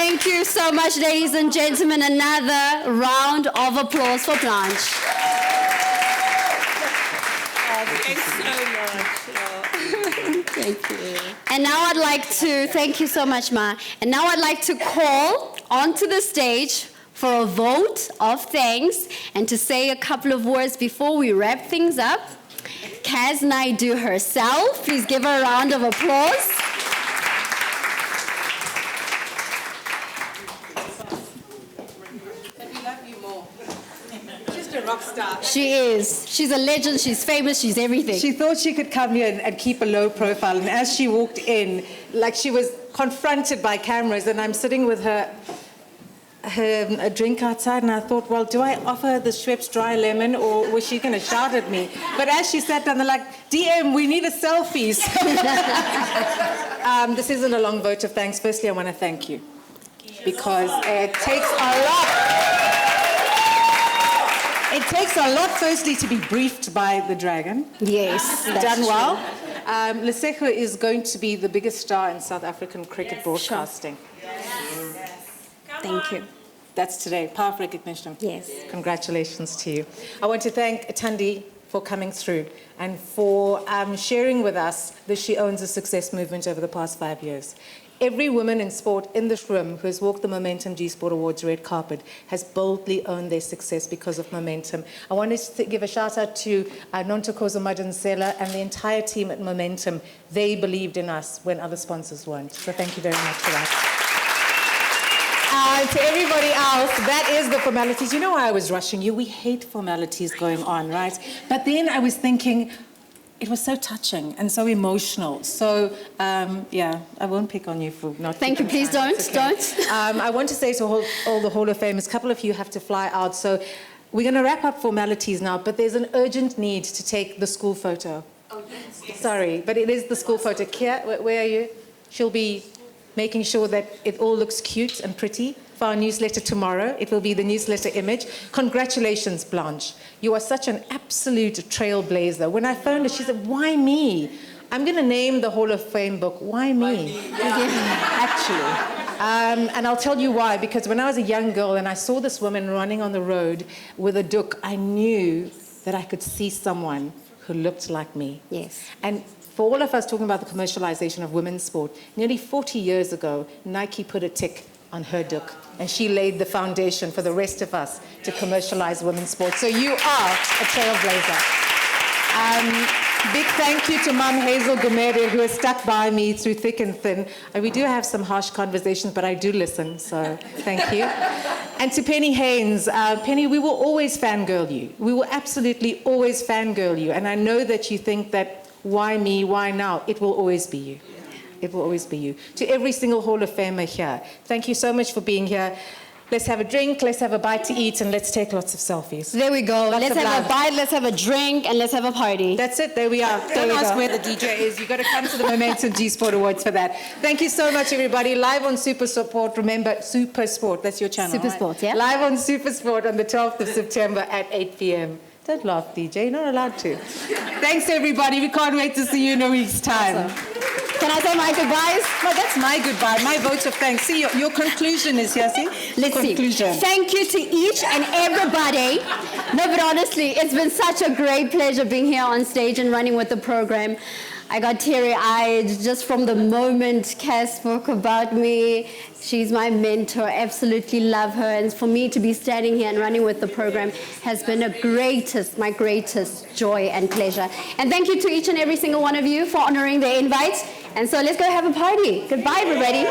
Thank you so much, ladies and gentlemen. Another round of applause for Blanche. Thanks so much. Thank you. And now I'd like to, thank you so much, Ma. And now I'd like to call onto the stage for a vote of thanks and to say a couple of words before we wrap things up. Kaz Naidu herself, please give her a round of applause. Rock star. She is. She's a legend. She's famous. She's everything. She thought she could come here and keep a low profile. And as she walked in, like she was confronted by cameras, and I'm sitting with her a drink outside, and I thought, well, do I offer her the Schweppes dry lemon, or was she going to shout at me? But as she sat down, they're like, DM, we need a selfie. This isn't a long vote of thanks. Firstly, I want to thank you, because it takes a lot. It takes a lot, firstly, to be briefed by the dragon. Yes, You've done well. Lesego is going to be the biggest star in South African cricket broadcasting. Thank you. That's today. Power of recognition. Yes. Congratulations to you. I want to thank Tandi for coming through and for sharing with us that she owns a success movement over the past 5 years. Every woman in sport in this room who has walked the Momentum G Sport Awards red carpet has boldly owned their success because of Momentum. I want to give a shout out to Nontokozo Madansela and the entire team at Momentum. They believed in us when other sponsors weren't. So thank you very much for that. To everybody else, that is the formalities. You know why I was rushing you? We hate formalities going on, right? But then I was thinking, it was so touching and so emotional. So, yeah, I won't pick on you for not... Thank you, please don't, don't. I want to say to all the Hall of Famers, a couple of you have to fly out. So we're going to wrap up formalities now, but there's an urgent need to take the school photo. Oh, yes. Sorry, but it is the school photo. Kia, where are you? She'll be making sure that it all looks cute and pretty. For our newsletter tomorrow, it will be the newsletter image. Congratulations, Blanche. You are such an absolute trailblazer. When I phoned her, she said, why me? I'm going to name the Hall of Fame book, Why Me? Actually. And I'll tell you why, because when I was a young girl and I saw this woman running on the road with a duk, I knew that I could see someone who looked like me. Yes. And for all of us talking about the commercialization of women's sport, nearly 40 years ago, Nike put a tick on her duk, and she laid the foundation for the rest of us to commercialize women's sports. So you are a trailblazer. Big thank you to Mum Hazel Gumere, who has stuck by me through thick and thin. We do have some harsh conversations, but I do listen, so thank you. And to Penny Haynes, Penny, we will always fangirl you. We will absolutely always fangirl you. And I know that you think that, why me, why now? It will always be you. It will always be you. To every single Hall of Famer here, thank you so much for being here. Let's have a drink, let's have a bite to eat, and let's take lots of selfies. There we go. Let's have a bite, let's have a drink, and let's have a party. That's it. There we are. Don't ask where the DJ is. You've got to come to the Momentum G Sport Awards for that. Thank you so much, everybody. Live on Super Sport. Remember, Super Sport. That's your channel, Super right? Sport, yeah. Live on Super Sport on the 12th of September at 8 p.m. Don't laugh, DJ. You're not allowed to. Thanks, everybody. We can't wait to see you in a week's time. Awesome. Can I say my goodbyes? No, that's my goodbye. My vote of thanks. See, your conclusion is here, see? Let's conclusion. See. Thank you to each and everybody. No, but honestly, it's been such a great pleasure being here on stage and running with the program. I got teary-eyed just from the moment Cass spoke about me. She's my mentor, absolutely love her. And for me to be standing here and running with the program has been my greatest joy and pleasure. And thank you to each and every single one of you for honoring the invite. And so let's go have a party. Goodbye, everybody.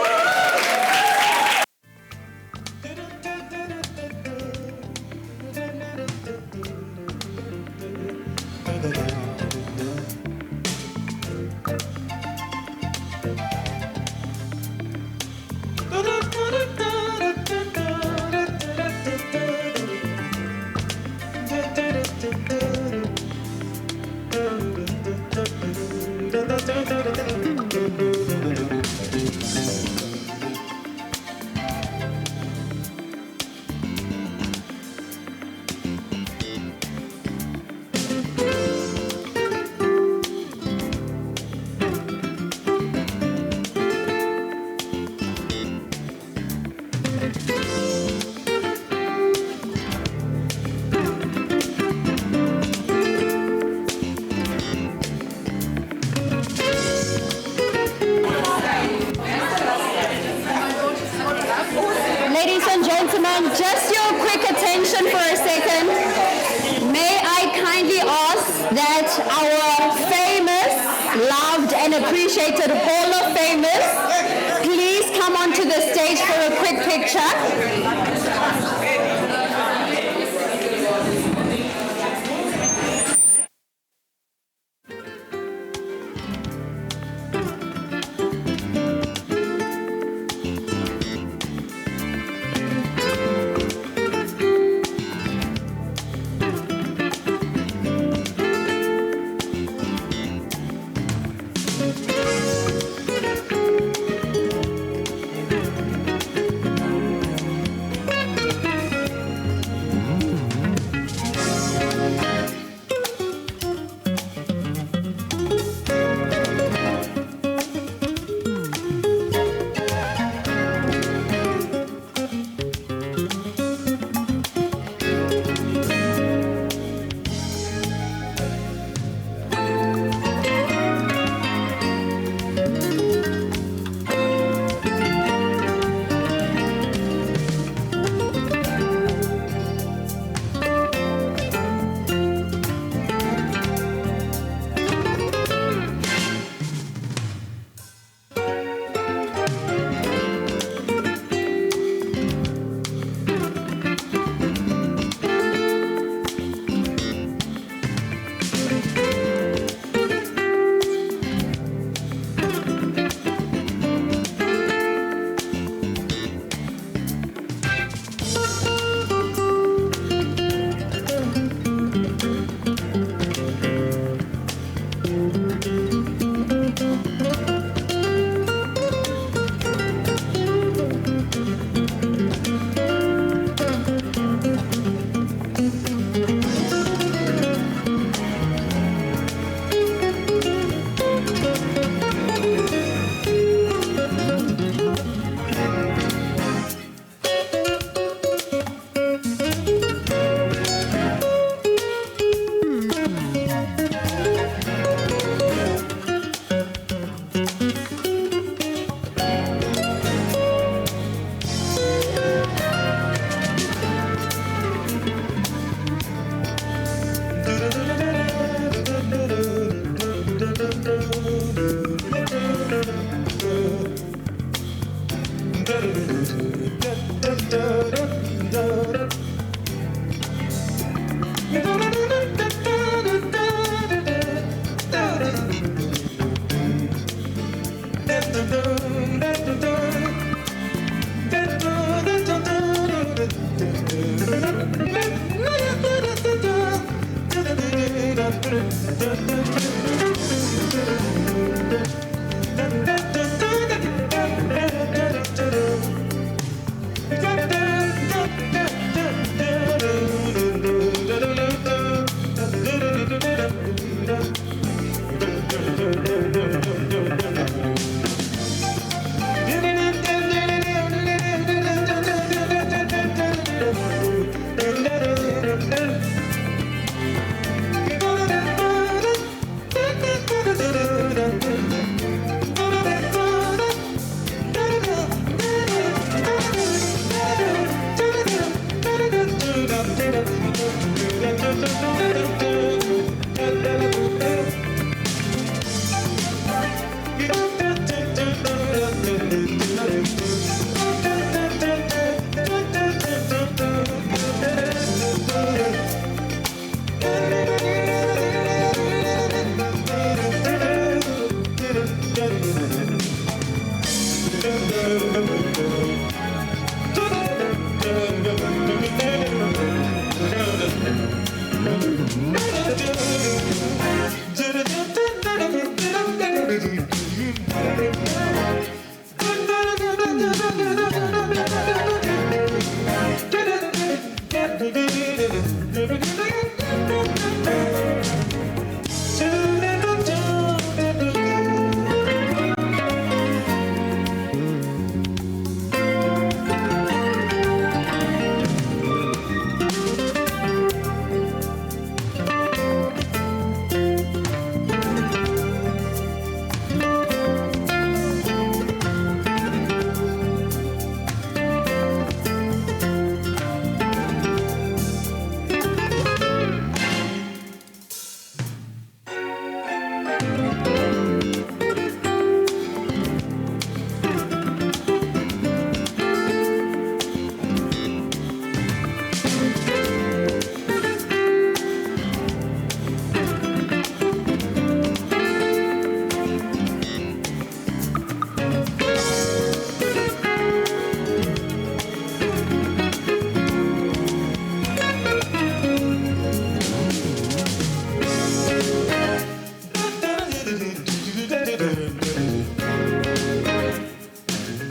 appreciated Hall of Famers. Please come onto the stage for a quick picture.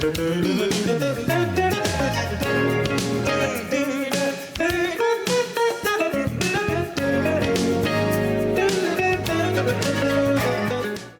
Thank you.